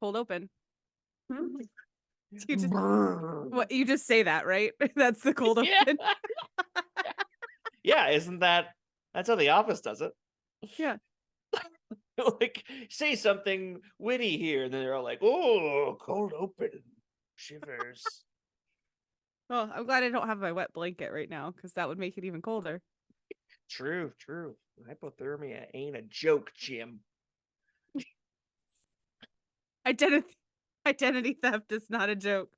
cold open. Brrr. What you just say that, right? That's the cold Yeah. open. Yeah, that's how The Office does it. Yeah. Like, say something witty here, and then they're all like, "Oh, cold open, shivers." Well, I'm glad I don't have my wet blanket right now because that would make it even colder. True. Hypothermia ain't a joke, Jim. Identity theft is not a joke.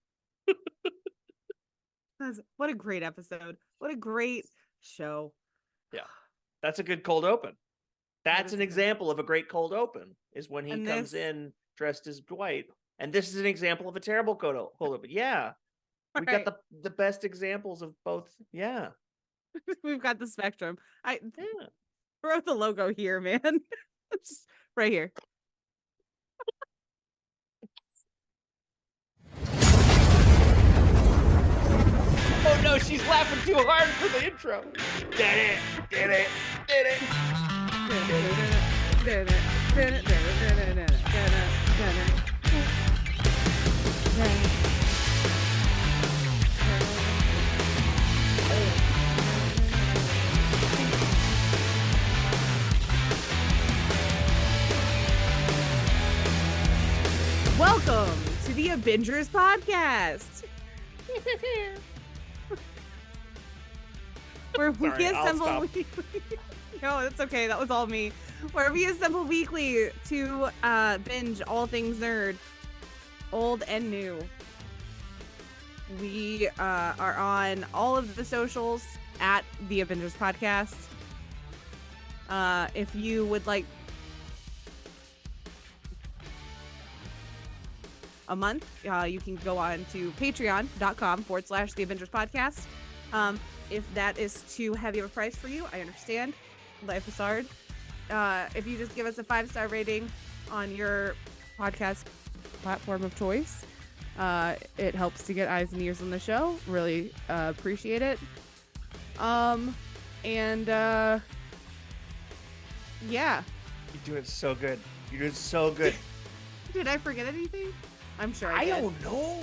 What a great episode. What a great show. Yeah, that's a good cold open. That's is an a good- example of a great cold open, is when he And comes this- in dressed as Dwight. And this is an example of a terrible cold open. Yeah. We got Right. the best examples of both. Yeah. We've got the spectrum. I Yeah. wrote the logo here, man. It's just right here. Oh no, she's laughing too hard for the intro. Did it. Welcome to the ABINGERS podcast. Where we Sorry, I'll assemble stop. weekly. No, that's okay. That was all me. Where we assemble weekly to binge all things nerd, old and new. We are on all of the socials at the ABINGERS podcast. If you would like a month, you can go on to patreon.com/the ABINGERS podcast. If that is too heavy of a price for you, I understand. Life is hard. If you just give us a 5-star rating on your podcast platform of choice, it helps to get eyes and ears on the show. Really appreciate it. Yeah. You're doing so good. Did I forget anything? I'm sure I I did. don't know.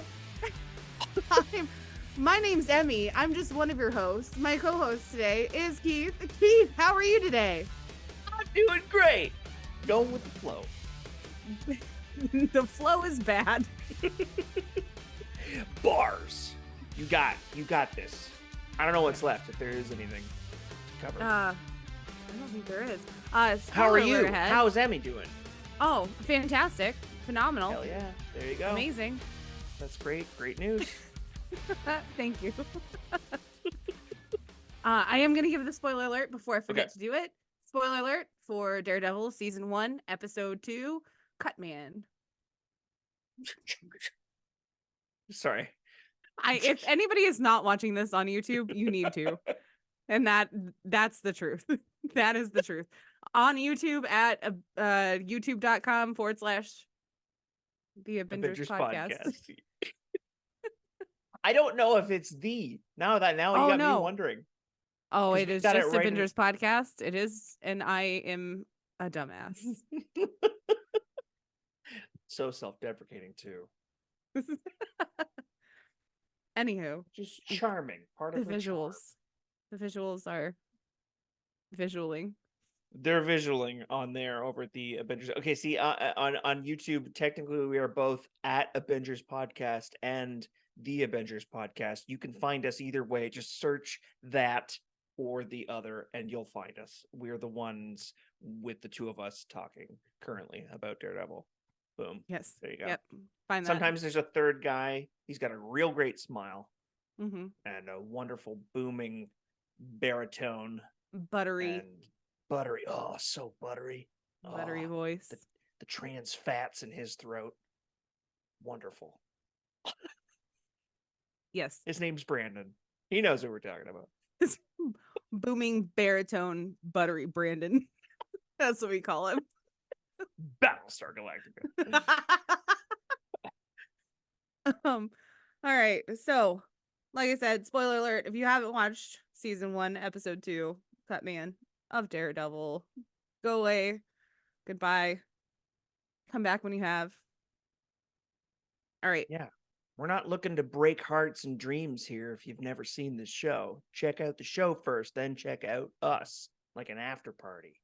My name's Emmy. I'm just one of your hosts. My co-host today is Keith. Keith, how are you today? I'm doing great. Going with the flow. The flow is bad. Bars. You got this. I don't know what's left, if there is anything to cover. I don't think there is. How are Spoiler you? alert ahead. How's Emmy doing? Oh, fantastic. Phenomenal. Hell yeah. There you go. Amazing. That's great. Great news. Thank you. I am going to give the spoiler alert before I forget to do it. Spoiler alert for Daredevil Season 1, Episode 2, Cutman. Sorry. If anybody is not watching this on YouTube, you need to. And that's the truth. That is the truth. On YouTube at youtube.com/the ABINGERS podcast. I don't know if it's now you got me wondering. Oh, 'Cause it we is got just it right ABINGERS podcast. It is, and I am a dumbass. So self-deprecating too. Anywho, Just charming. Part the of her charm. visuals. The visuals are visualing. They're visualing on there over at the Avengers. Okay, see, on YouTube, technically we are both at Avengers Podcast and the Avengers Podcast. You can find us either way. Just search that or the other, and you'll find us. We're the ones with the two of us talking currently about Daredevil. Boom. Yes. There you go. Yep. Find that. Sometimes there's a third guy. He's got a real great smile Mm-hmm. and a wonderful booming baritone. Buttery. And buttery. Oh, so buttery. Buttery voice. The trans fats in his throat. Wonderful. Yes. His name's Brandon. He knows what we're talking about. Booming baritone buttery Brandon. That's what we call him. Battlestar Galactica. All right. So, like I said, spoiler alert, if you haven't watched season 1, episode 2, Cutman of Daredevil, go away. Goodbye. Come back when you have. All right. Yeah. We're not looking to break hearts and dreams here if you've never seen this show. Check out the show first, then check out us, like an after party.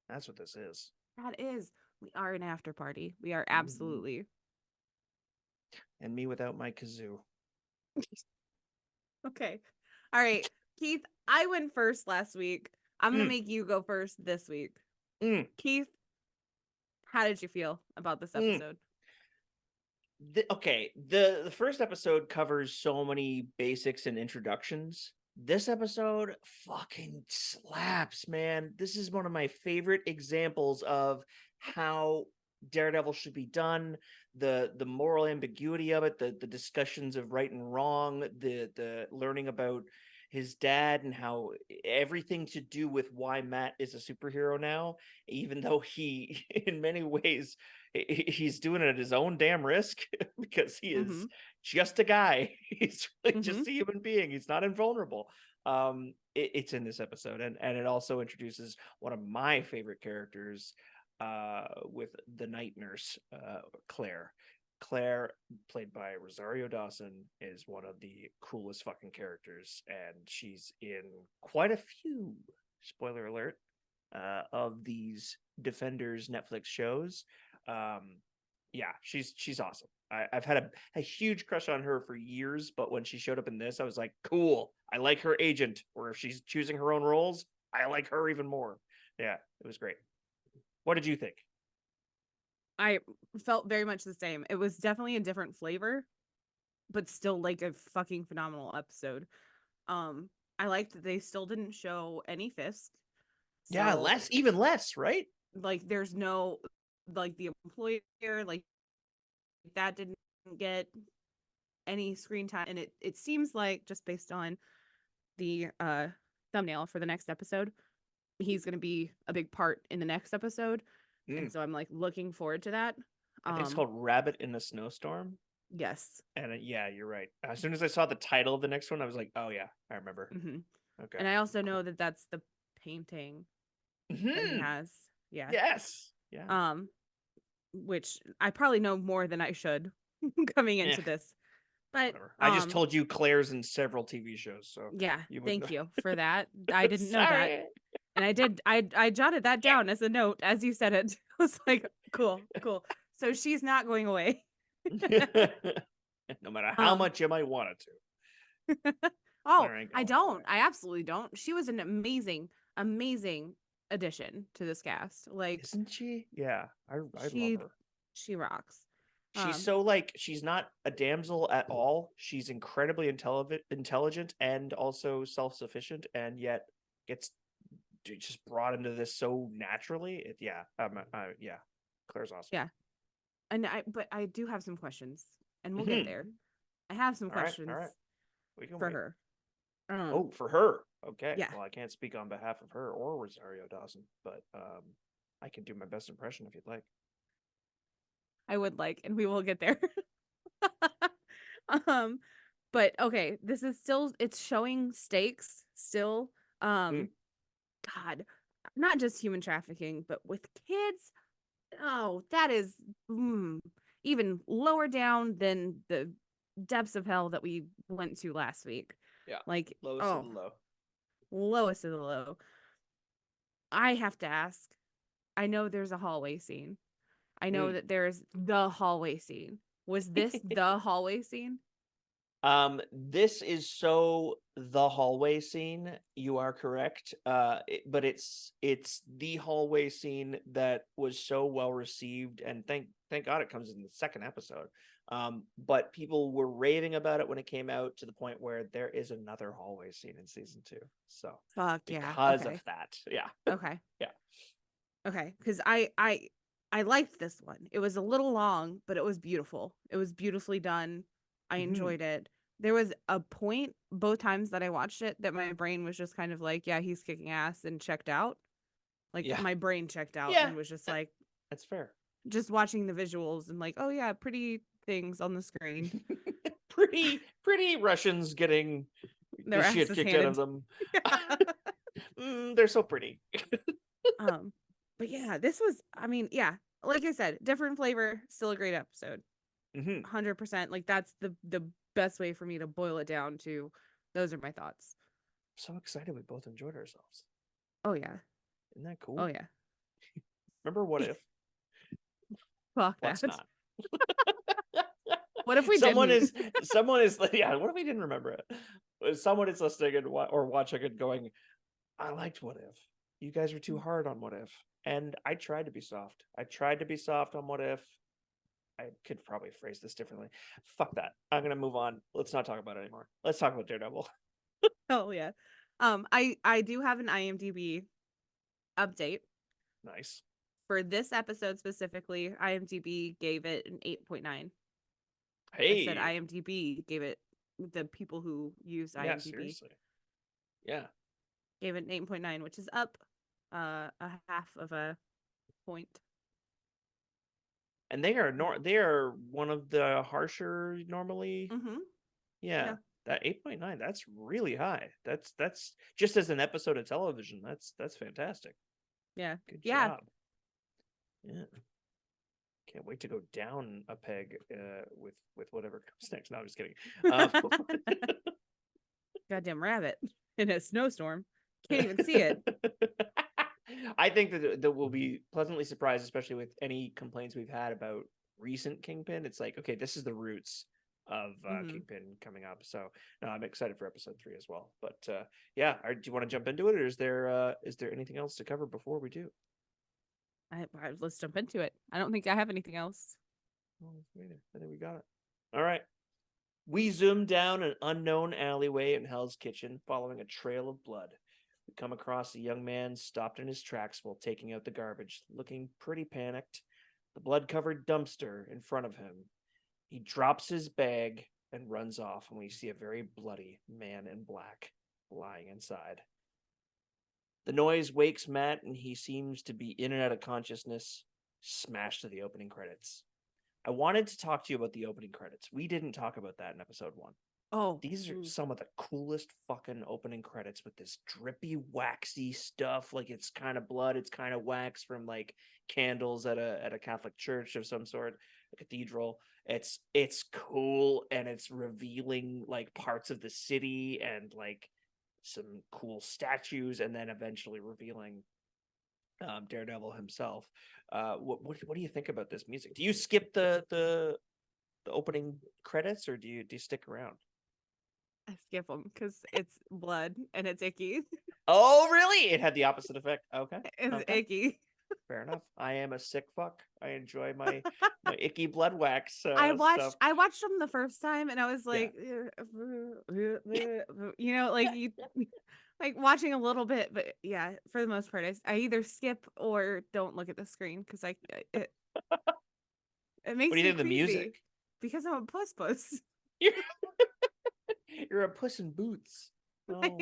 That's what this is. That is. We are an after party. We are Mhm. absolutely. And me without my kazoo. Okay. All right. Keith, I went first last week. I'm going to Mm. make you go first this week. Mm. Keith, how did you feel about this Mm. episode? Okay, the first episode covers so many basics and introductions. This episode fucking slaps, man. This is one of my favorite examples of how Daredevil should be done. The moral ambiguity of it, the discussions of right and wrong, the learning about his dad and how everything to do with why Matt is a superhero now, even though he in many ways he's doing it at his own damn risk because he is just a guy. He's really just a human being. He's not invulnerable. It's in this episode, and it also introduces one of my favorite characters with the night nurse, Claire. Claire, played by Rosario Dawson, is one of the coolest fucking characters, and she's in quite a few, spoiler alert, of these Defenders Netflix shows. Yeah, she's awesome. I've had a huge crush on her for years, but when she showed up in this, I was like, cool. I like her agent, or if she's choosing her own roles, I like her even more. Yeah, it was great. What did you think? I felt very much the same. It was definitely a different flavor, but still like a fucking phenomenal episode. I liked that they still didn't show any Fisk. Yeah, So, even less, right? like there's no like the employer, like that didn't get any screen time. And it seems like, just based on the thumbnail for the next episode, he's gonna be a big part in the next episode. And so I'm like looking forward to that. I think it's called Rabbit in a Snowstorm. Yes. And yeah, you're right. As soon as I saw the title of the next one, I was like, oh yeah, I remember. Okay. And I also know that that's the painting that he has. Yeah. Yes. Yeah. Which I probably know more than I should coming into this. But whatever. I just told you Claire's in several TV shows, so yeah, thank know. you for that. I didn't know that. And I jotted that down as a note as you said it. I was like, cool. So she's not going away. No matter how much you might want it to. Oh, I don't. I absolutely don't. She was an amazing addition to this cast. Like, isn't she? Yeah, I love her. She rocks. She's so like, she's not a damsel at all. She's incredibly intelligent and also self-sufficient, and yet gets just brought into this so naturally. Yeah, Claire's awesome. Yeah, and but I do have some questions, and we'll get there. I have some questions for her. For her. Okay. Yeah. Well, I can't speak on behalf of her or Rosario Dawson, but I can do my best impression if you'd like. I would like, and we will get there. But okay, this is still, it's showing stakes still. God, not just human trafficking, but with kids. Oh, that is even lower down than the depths of hell that we went to last week. Yeah. Like, lowest of the low. Lowest of the low. I have to ask. I know there's a hallway scene. I know that there's the hallway scene. Was this the hallway scene? This is so the hallway scene. You are correct. But it's the hallway scene that was so well received, and thank God it comes in the second episode. But people were raving about it when it came out, to the point where there is another hallway scene in season 2. So because of that, yeah. Okay. Yeah. Okay, because I liked this one. It was a little long, but it was beautiful. It was beautifully done. I enjoyed it. There was a point both times that I watched it that my brain was just kind of like, yeah, he's kicking ass, and checked out. Like, my brain checked out and was just like, that's fair. Just watching the visuals and like, oh yeah, pretty things on the screen. pretty Russians getting their shit kicked out of them. They're so pretty. But yeah, this was, I mean, yeah, like I said, different flavor, still a great episode. Mm-hmm. 100%. Like that's the best way for me to boil it down to. Those are my thoughts. So excited we both enjoyed ourselves. Oh yeah. Isn't that cool? Oh yeah. Remember What If? Fuck Let's that. not. What if we someone didn't? is yeah, what if we didn't remember it? Someone is listening and or watching it going, I liked What If. You guys were too hard on What If. And I tried to be soft. I tried to be soft on What If. I could probably phrase this differently. Fuck that. I'm gonna move on. Let's not talk about it anymore. Let's talk about Daredevil. Oh yeah. I do have an IMDb update Nice. for this episode specifically. IMDb gave it an 8.9. I said Hey. IMDb gave it, the people who use Yeah, IMDb seriously. Yeah. gave it an 8.9, which is up a half of a point. And they are one of the harsher normally. Mm-hmm. Yeah. Yeah. That 8.9, that's really high. That's just as an episode of television. That's fantastic. Yeah. Good Yeah. job. Yeah. Can't wait to go down a peg with whatever comes next. No, I'm just kidding. Goddamn rabbit in a snowstorm. Can't even see it. I think that we'll be pleasantly surprised, especially with any complaints we've had about recent Kingpin. It's like, okay, this is the roots of Kingpin coming up. So no, I'm excited for episode 3 as well. But yeah, do you want to jump into it, or is there anything else to cover before we do? Let's jump into it. I don't think I have anything else. Oh, I think we got it. All right. We zoom down an unknown alleyway in Hell's Kitchen, following a trail of blood. We come across a young man stopped in his tracks while taking out the garbage, looking pretty panicked. The blood-covered dumpster in front of him. He drops his bag and runs off, and we see a very bloody man in black lying inside. The noise wakes Matt, and he seems to be in and out of consciousness. Smash to the opening credits. I wanted to talk to you about the opening credits. We didn't talk about that in episode 1. Oh, these are some of the coolest fucking opening credits with this drippy, waxy stuff. Like, it's kind of blood, it's kind of wax from like candles at a Catholic church of some sort, a cathedral. It's cool, and it's revealing like parts of the city and like some cool statues, and then eventually revealing Daredevil himself. What do you think about this music? Do you skip the opening credits, or do you stick around? I skip them because it's blood and it's icky. Oh, really? It had the opposite effect. Okay. It's icky. Fair enough. I am a sick fuck. I enjoy my icky blood wax. I watched them the first time and I was like, yeah. you know, like you like watching a little bit, but yeah, for the most part, I either skip or don't look at the screen because it makes What do you me think of the queasy music? because I'm a puss. You're a puss in boots. Oh,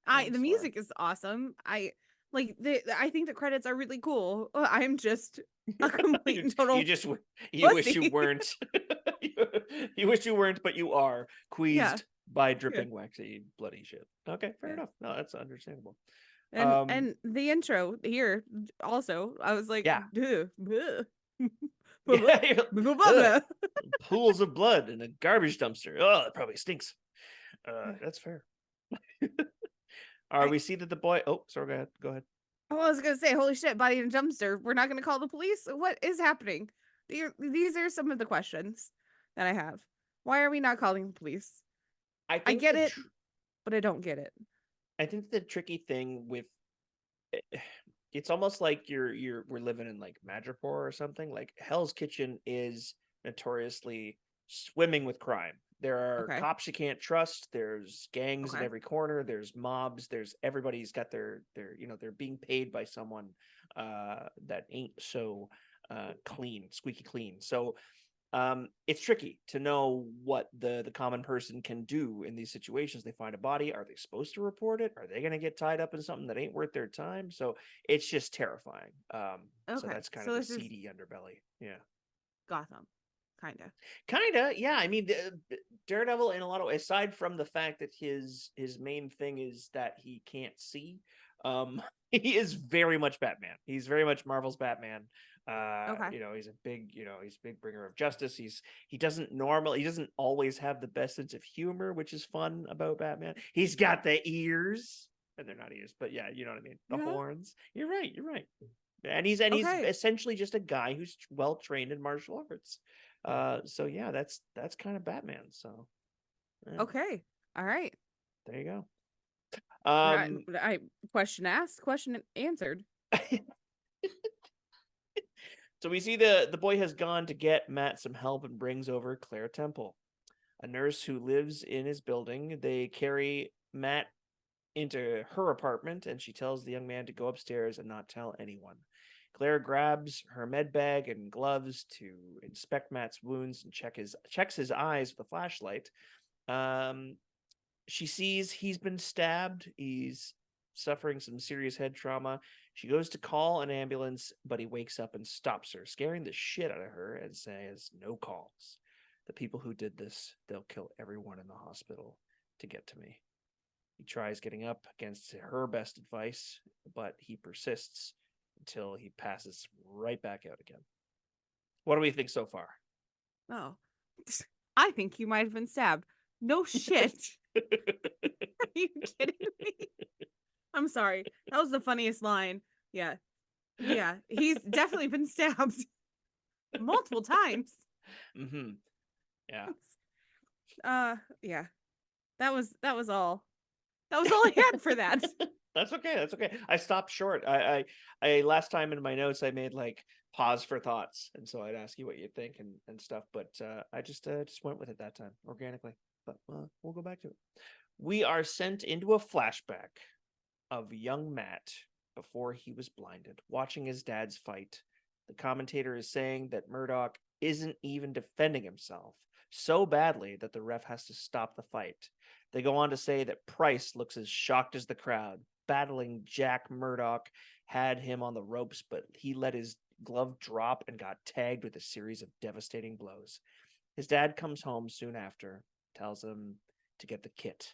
The music is awesome. I think the credits are really cool. I'm just a complete and total. You wish you weren't. You wish you weren't, but you are queased by dripping waxy bloody shit. Okay, fair enough. No, that's understandable. And the intro here also, I was like, pools of blood in a garbage dumpster. Oh, it probably stinks. That's fair. We see that the boy. Oh, sorry. Go ahead. Oh, I was gonna say, holy shit, body in a dumpster. We're not gonna call the police. What is happening? These are some of the questions that I have. Why are we not calling the police? I get it, but I don't get it. I think the tricky thing with it's almost like we're living in like Madripoor or something. Like Hell's Kitchen is notoriously swimming with crime. There are cops you can't trust. There's gangs in every corner. There's mobs. There's everybody's got their they're being paid by someone that ain't so squeaky clean. So it's tricky to know what the common person can do in these situations. They find a body. Are they supposed to report it? Are they going to get tied up in something that ain't worth their time? So it's just terrifying. So that's kind of the seedy underbelly. Yeah. Gotham. Kind of, yeah. I mean, Daredevil, in a lot of ways, aside from the fact that his main thing is that he can't see, he is very much Batman. He's very much Marvel's Batman. Okay. He's a big, he's a big bringer of justice. He doesn't always have the best sense of humor, which is fun about Batman. He's got the ears, and they're not ears, but yeah, you know what I mean. The Yeah. horns. You're right. You're right. And he's Okay. essentially just a guy who's well trained in martial arts. So yeah, that's kind of Batman. So yeah, Okay. All right. there you go. Right. I question asked, question answered. So we see the boy has gone to get Matt some help and brings over Claire Temple, a nurse who lives in his building. They carry Matt into her apartment, and she tells the young man to go upstairs and not tell anyone. Claire grabs her med bag and gloves to inspect Matt's wounds and checks his eyes with a flashlight. She sees he's been stabbed. He's suffering some serious head trauma. She goes to call an ambulance, but he wakes up and stops her, scaring the shit out of her, and says, "No calls. The people who did this, they'll kill everyone in the hospital to get to me." He tries getting up against her best advice, but he persists until he passes right back out again. What do we think so far? Oh, I think you might have been stabbed. No shit. Are you kidding me? I'm sorry. That was the funniest line. Yeah. Yeah. He's definitely been stabbed multiple times. Mm-hmm. Yeah. Yeah. That was all. That was all I had for that. That's okay. That's okay. I stopped short. I last time in my notes I made like pause for thoughts, and so I'd ask you what you think and stuff. But I just went with it that time organically. But we'll go back to it. We are sent into a flashback of young Matt before he was blinded, watching his dad's fight. The commentator is saying that Murdoch isn't even defending himself so badly that the ref has to stop the fight. They go on to say that Price looks as shocked as the crowd. Battling Jack Murdoch had him on the ropes, but he let his glove drop and got tagged with a series of devastating blows. His dad comes home soon after, tells him to get the kit.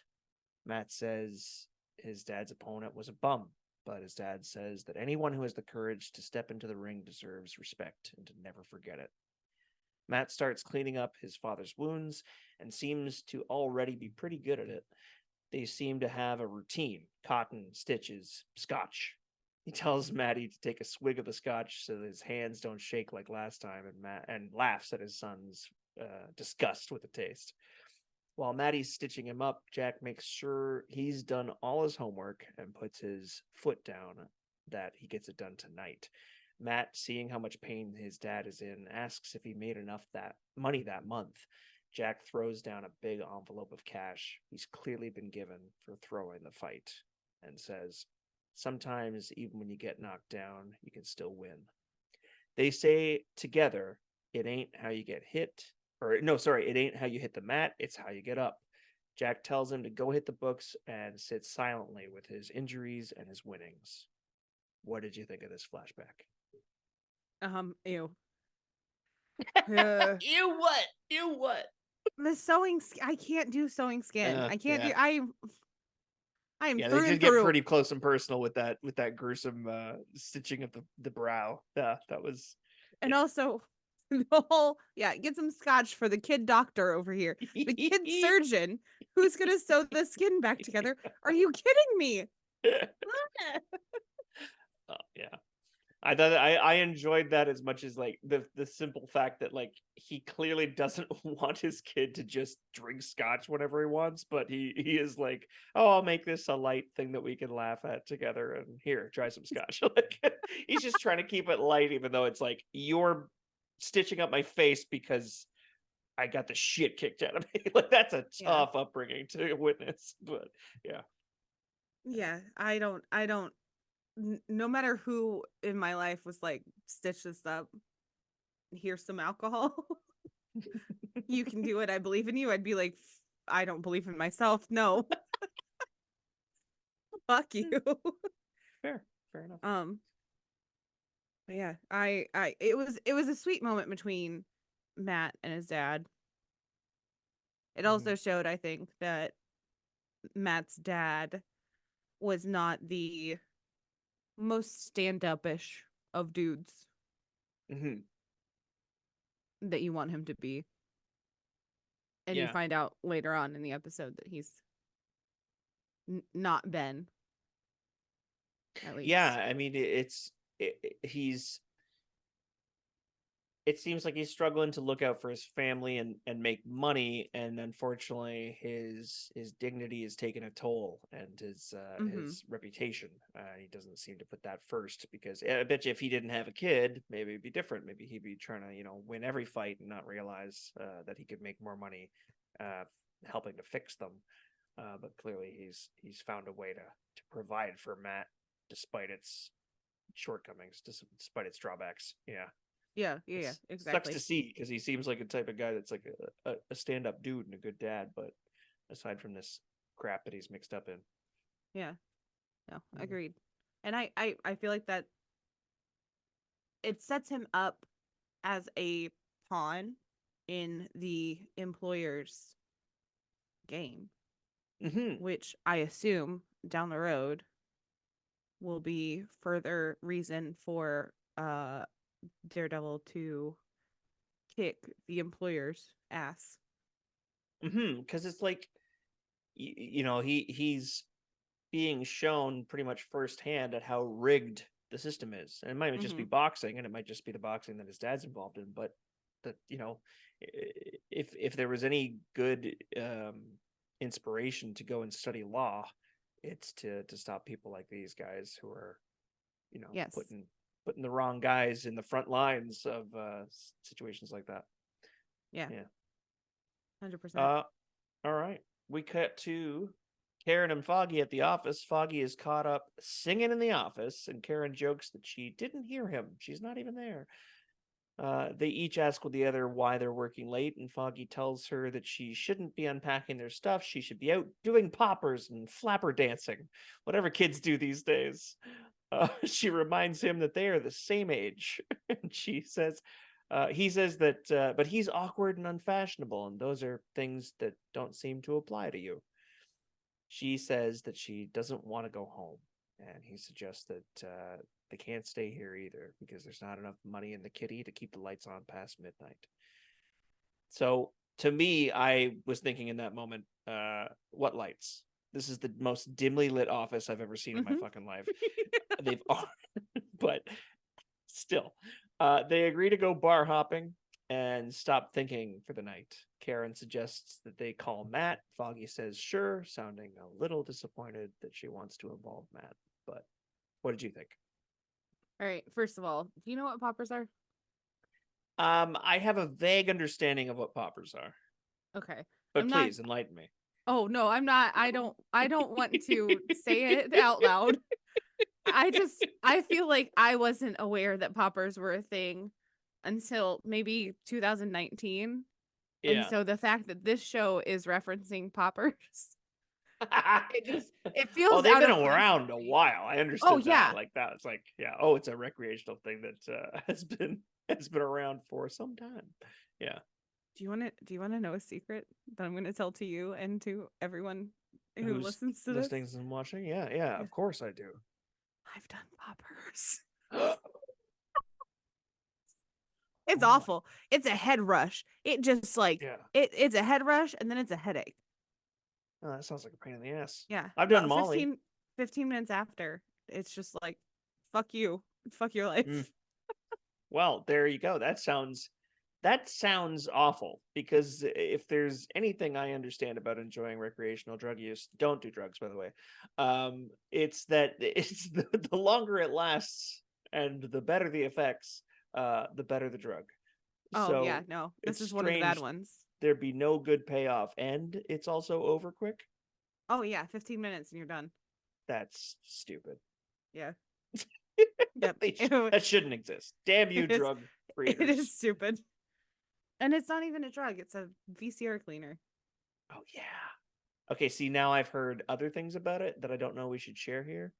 Matt says his dad's opponent was a bum, but his dad says that anyone who has the courage to step into the ring deserves respect and to never forget it. Matt starts cleaning up his father's wounds and seems to already be pretty good at it. They seem to have a routine: cotton, stitches, scotch. He tells Maddie to take a swig of the scotch so that his hands don't shake like last time, and laughs at his son's disgust with the taste. While Maddie's stitching him up, Jack makes sure he's done all his homework and puts his foot down that he gets it done tonight. Matt, seeing how much pain his dad is in, asks if he made enough money that month. Jack throws down a big envelope of cash he's clearly been given for throwing the fight and says, "Sometimes, even when you get knocked down, you can still win." They say together, "It ain't how you get hit, or no, sorry, it ain't how you hit the mat, it's how you get up." Jack tells him to go hit the books and sit silently with his injuries and his winnings. What did you think of this flashback? Ew. You what? You what? The sewing. I can't do sewing skin. I can't Yeah. do. I am Yeah, through they did and get through. pretty close and personal with that gruesome stitching of the brow. Yeah, that was. And also, the whole get some scotch for the kid doctor over here, the kid surgeon who's gonna sew the skin back together. Are you kidding me? Oh, yeah. I thought I enjoyed that as much as like the simple fact that like he clearly doesn't want his kid to just drink scotch whenever he wants, but he is like, "Oh, I'll make this a light thing that we can laugh at together, and here, try some scotch." Like he's just trying to keep it light, even though it's like, you're stitching up my face because I got the shit kicked out of me. Like that's a tough upbringing to witness, but yeah. Yeah, I don't. No matter who in my life was like, stitch this up. Here's some alcohol. You can do it. I believe in you. I'd be like, I don't believe in myself. No. Fuck you. Fair enough. But yeah, it was a sweet moment between Matt and his dad. It also showed, I think, that Matt's dad was not the most stand-up-ish of dudes. Mm-hmm. that you want him to be. And you Yeah. find out later on in the episode that he's not Ben, at least. Yeah, I mean, it seems like he's struggling to look out for his family and make money, and unfortunately his dignity is taking a toll, and his reputation. He doesn't seem to put that first, because I bet you if he didn't have a kid, maybe it'd be different. Maybe he'd be trying to, win every fight and not realize that he could make more money helping to fix them. But clearly he's found a way to provide for Matt despite its shortcomings, despite its drawbacks. Yeah, exactly. Sucks to see, because he seems like a type of guy that's like a stand-up dude and a good dad, but aside from this crap that he's mixed up in. Yeah. No, agreed. And I feel like that it sets him up as a pawn in the employer's game, which I assume down the road will be further reason for Daredevil to kick the employer's ass. Because it's like, he's being shown pretty much firsthand at how rigged the system is, and it might just be boxing, and it might just be the boxing that his dad's involved in, but that, if there was any good inspiration to go and study law, it's to stop people like these guys who are, Yes. putting the wrong guys in the front lines of situations like that. Yeah. 100%. All right. We cut to Karen and Foggy at the office. Foggy is caught up singing in the office, and Karen jokes that she didn't hear him. She's not even there. They each ask the other why they're working late, and Foggy tells her that she shouldn't be unpacking their stuff. She should be out doing poppers and flapper dancing, whatever kids do these days. She reminds him that they are the same age. And he says that, but he's awkward and unfashionable, and those are things that don't seem to apply to you. She says that she doesn't want to go home, and he suggests that they can't stay here either, because there's not enough money in the kitty to keep the lights on past midnight. So to me, I was thinking in that moment, what lights? This is the most dimly lit office I've ever seen in my fucking life. They've but still, they agree to go bar hopping and stop thinking for the night. Karen suggests that they call Matt. Foggy says sure, sounding a little disappointed that she wants to involve Matt. But what did you think? All right. First of all, do you know what poppers are? I have a vague understanding of what poppers are. Okay. But please enlighten me. Oh no, I'm not. I don't want to say it out loud. I feel like I wasn't aware that poppers were a thing until maybe 2019. Yeah. And so the fact that this show is referencing poppers, it feels. Oh, they've been around a while. I understood that. Like that. It's like, yeah. Oh, it's a recreational thing that has been around for some time. Yeah. Do you want to know a secret that I'm going to tell to you and to everyone who listens to this? Listening and watching? Yeah. Of course I do. I've done poppers. It's awful. It's a head rush. It just like it's a head rush, and then it's a headache. Oh, that sounds like a pain in the ass. Yeah. I've done Molly. 15 minutes after, it's just like, fuck you. Fuck your life. Well, there you go. That sounds awful, because if there's anything I understand about enjoying recreational drug use, don't do drugs, by the way. It's that it's the longer it lasts and the better the effects, the better the drug. Oh, so yeah, no, this is one of the bad ones. There'd be no good payoff, and it's also over quick. Oh yeah, 15 minutes and you're done. That's stupid. Yeah. Yep. That shouldn't exist. Damn you, drug breeders. It is stupid. And it's not even a drug, it's a VCR cleaner. Oh yeah. Okay, see, now I've heard other things about it that I don't know we should share here.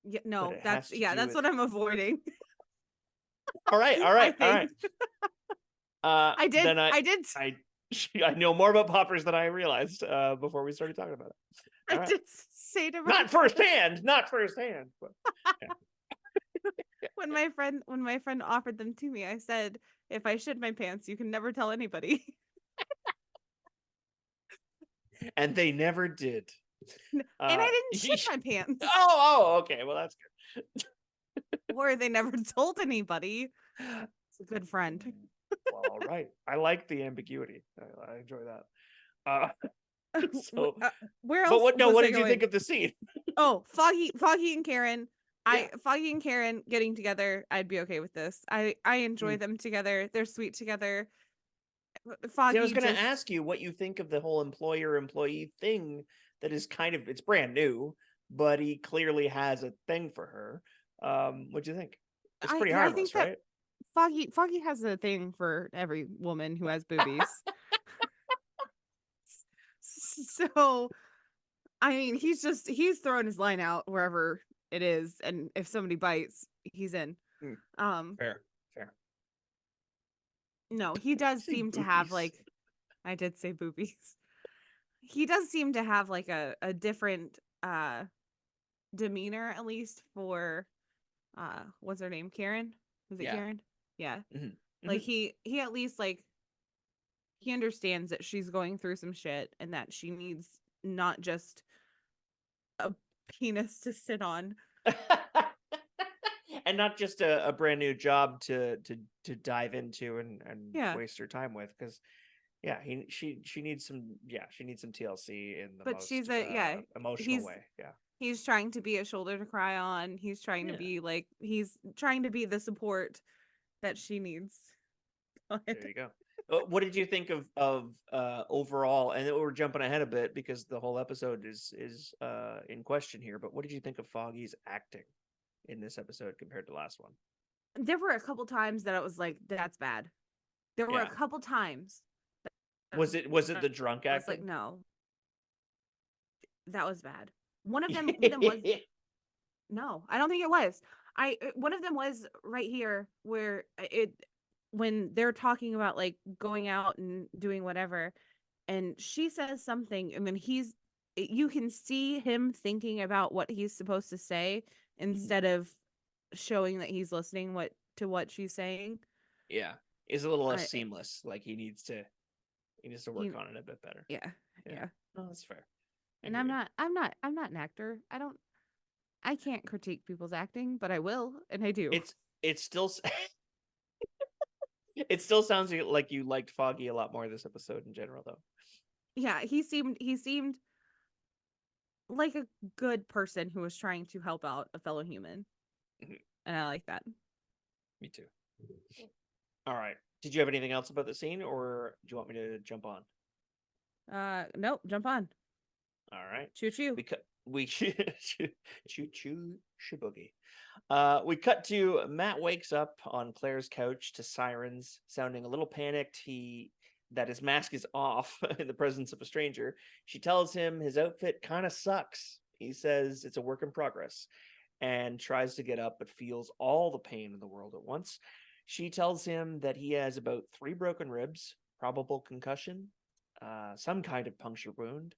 Yeah, no, that's what I'm avoiding. All right. I did. I know more about poppers than I realized before we started talking about it. I did say to not firsthand, but, yeah. when my friend offered them to me, I said, if I shit my pants, you can never tell anybody. And they never did. And I didn't shit my pants. Okay. Well, that's good. Or they never told anybody. It's a good friend. Well, all right. I like the ambiguity. I enjoy that. So, Where else? but what? No, was what I did you going? think of the scene? Oh, Foggy and Karen. Yeah. Foggy and Karen getting together, I'd be okay with this. I enjoy Mm. them together. They're sweet together. See, I Foggy was going to just ask you what you think of the whole employer-employee thing. That is it's brand new, but he clearly has a thing for her. What'd you think? It's pretty I think harmless, that right? Foggy has a thing for every woman who has boobies. So, I mean, he's throwing his line out wherever it is, and if somebody bites, he's in. Fair, fair. No, he does Say seem to have boobies. I did say boobies. He does seem to have like a different demeanor, at least for what's her name? Karen? Was it Yeah. Karen? Yeah. Mm-hmm. Like he at least like he understands that she's going through some shit and that she needs not just a penis to sit on. And not just a brand new job to dive into and Yeah. waste her time with, because she needs some TLC in the But most she's emotional he's way. Yeah. he's trying to be a shoulder to cry on. He's trying to Yeah. be like he's trying to be the support that she needs. There you go. What did you think of overall? And we're jumping ahead a bit because the whole episode is in question here. But what did you think of Foggy's acting in this episode compared to last one? There were a couple times that I was like, that's bad. There were a Yeah. couple times. Was it the drunk I was like, acting? no, that was bad. One of them was no, I don't think it was. One of them was right here where it when they're talking about like going out and doing whatever, and she says something, and then you can see him thinking about what he's supposed to say instead of showing that he's listening to what she's saying. Yeah, is a little I less seamless. Like he needs to work on it a bit better. yeah. Yeah, no, that's fair. And I'm not an actor. I can't critique people's acting, but I will, and I do. It's still it still sounds like you liked Foggy a lot more this episode in general, though. Yeah, he seemed like a good person who was trying to help out a fellow human. Mm-hmm. And I like that. Me too. All right. Did you have anything else about the scene, or do you want me to jump on? Nope, jump on. All right. Choo choo. We choo choo shiboogie. We cut to Matt wakes up on Claire's couch to sirens, sounding a little panicked. That his mask is off in the presence of a stranger. She tells him his outfit kind of sucks. He says it's a work in progress and tries to get up, but feels all the pain in the world at once. She tells him that he has about 3 broken ribs, probable concussion, some kind of puncture wound,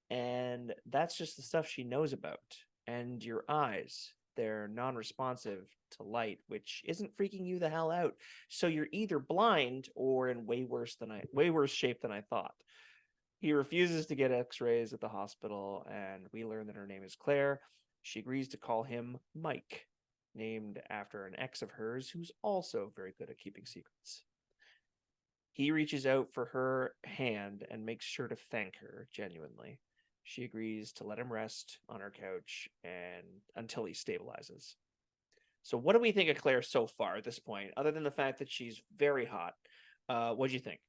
and that's just the stuff she knows about. And your eyes, they're non-responsive to light, which isn't freaking you the hell out. So you're either blind or in way worse shape than I thought. He refuses to get x-rays at the hospital, and we learn that her name is Claire. She agrees to call him Mike, named after an ex of hers who's also very good at keeping secrets. He reaches out for her hand and makes sure to thank her genuinely. She agrees to let him rest on her couch and until he stabilizes. So what do we think of Claire so far at this point, other than the fact that she's very hot? What do you think?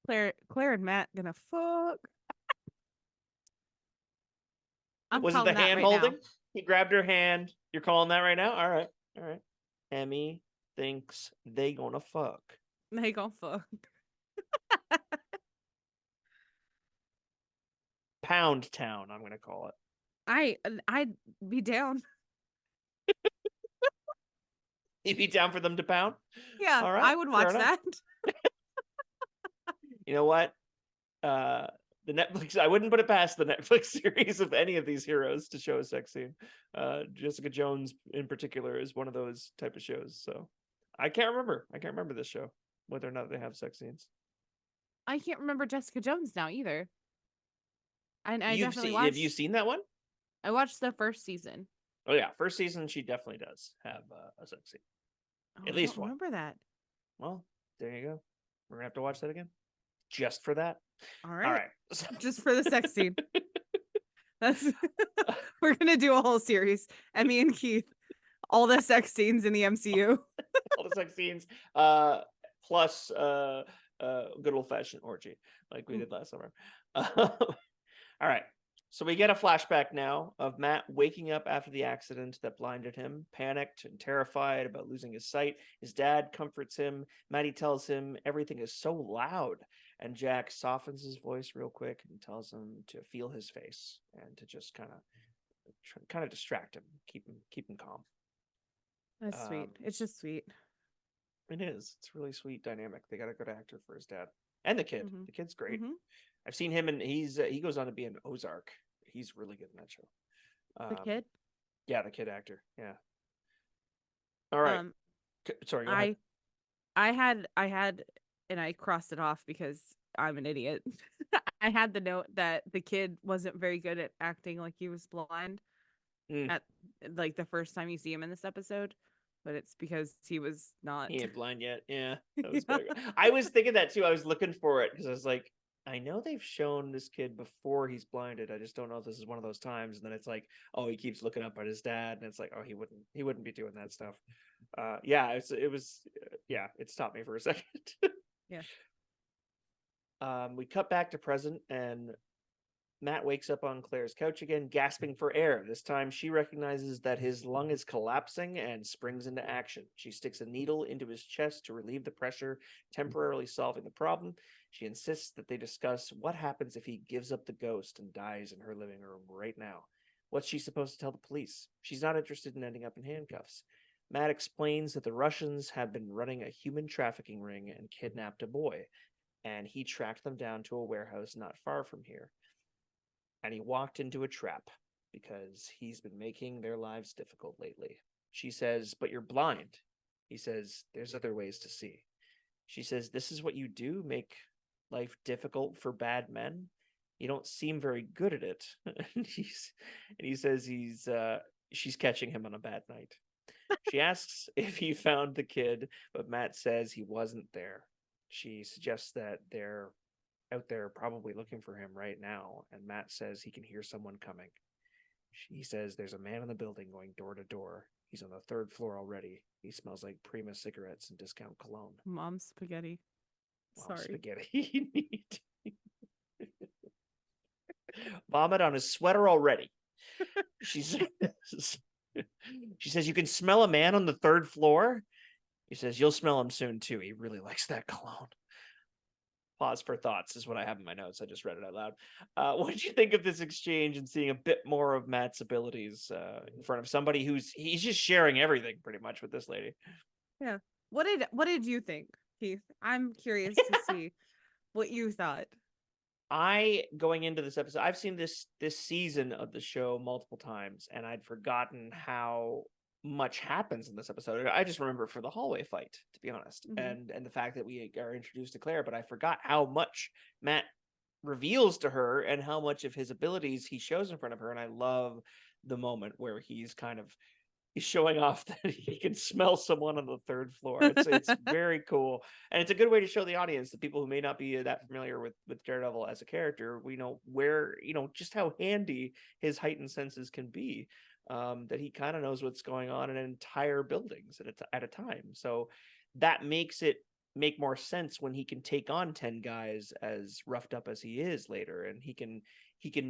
Claire and Matt gonna fuck. I'm Was it the calling that hand right holding? now. He grabbed her hand. You're calling that right now? All right. All right. Emmy thinks they gonna fuck. They gonna fuck. Pound Town, I'm gonna call it. I'd be down. You'd be down for them to pound? Yeah, All right. I would watch that. You know what? The Netflix, I wouldn't put it past the Netflix series of any of these heroes to show a sex scene. Jessica Jones in particular is one of those type of shows. So I can't remember this show, whether or not they have sex scenes. I can't remember Jessica Jones now either. And I You've definitely seen? watched. Have you seen that one? I watched the first season. Oh yeah, first season she definitely does have a sex scene. Oh, At I least don't one. remember that. Well, there you go. We're gonna have to watch that again, just for that. All All right. right. Just for the sex scene. That's we're gonna do a whole series. Emmy and Keith, all the sex scenes in the MCU. All the sex scenes, plus good old fashioned orgy like we did last summer. All right. So we get a flashback now of Matt waking up after the accident that blinded him, panicked and terrified about losing his sight. His dad comforts him. Maddie tells him everything is so loud. And Jack softens his voice real quick and tells him to feel his face and to just kind of distract him, keep him calm. That's sweet. It's just sweet. It is. It's a really sweet dynamic. They got a good actor for his dad and the kid. Mhm. The kid's great. Mhm. I've seen him, and he goes on to be in Ozark. He's really good in that show. The kid. Yeah, the kid actor. Yeah. All right. Sorry. Go ahead. I had, and I crossed it off because I'm an idiot. I had the note that the kid wasn't very good at acting like he was blind at like the first time you see him in this episode, but it's because he was not. He ain't blind yet. Yeah, that was Yeah. better. I was thinking that too. I was looking for it because I was like, I know they've shown this kid before he's blinded. I just don't know if this is one of those times. And then it's like, oh, he keeps looking up at his dad, and it's like, oh, he wouldn't be doing that stuff. Yeah, it stopped me for a second. Yeah. We cut back to present, and Matt wakes up on Claire's couch again, gasping for air. This time, she recognizes that his lung is collapsing and springs into action. She sticks a needle into his chest to relieve the pressure, temporarily solving the problem. She insists that they discuss what happens if he gives up the ghost and dies in her living room right now. What's she supposed to tell the police? She's not interested in ending up in handcuffs. Matt explains that the Russians have been running a human trafficking ring and kidnapped a boy, and he tracked them down to a warehouse not far from here. And he walked into a trap because he's been making their lives difficult lately. She says, but you're blind. He says, there's other ways to see. She says, this is what you do, make life difficult for bad men. You don't seem very good at it. And he says she's catching him on a bad night. She asks if he found the kid, but Matt says he wasn't there. She suggests that they're out there probably looking for him right now, and Matt says he can hear someone coming. He says there's a man in the building going door to door. He's on the 3rd floor already. He smells like Prima cigarettes and discount cologne. Mom's spaghetti. Sorry. Spaghetti. Vomit on his sweater already. She says you can smell a man on the 3rd floor. He says you'll smell him soon too. He really likes that cologne. Pause for thoughts is what I have in my notes. I just read it out loud. What did you think of this exchange and seeing a bit more of Matt's abilities in front of somebody he's just sharing everything pretty much with this lady? Yeah. What did you think, Keith? I'm curious to see what you thought. Going into this episode, I've seen this season of the show multiple times, and I'd forgotten how much happens in this episode. I just remember for the hallway fight, to be honest, and the fact that we are introduced to Claire, but I forgot how much Matt reveals to her and how much of his abilities he shows in front of her. And I love the moment where he's showing off that he can smell someone on the 3rd floor. It's very cool, and it's a good way to show the audience, the people who may not be that familiar with Daredevil as a character, we know where just how handy his heightened senses can be. That he kind of knows what's going on in entire buildings at a time. So that makes it make more sense when he can take on 10 guys as roughed up as he is later, and he can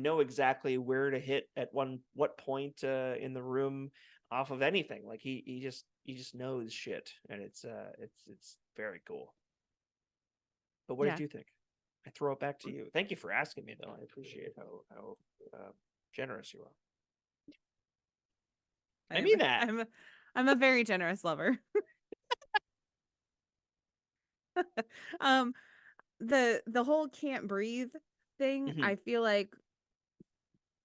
know exactly where to hit at what point in the room off of anything. Like he just knows shit, and it's very cool. But what did you think? I throw it back to you. Thank you for asking me, though. I appreciate how generous you are. I mean that. I'm a very generous lover. The whole can't breathe thing, Mhm. I feel like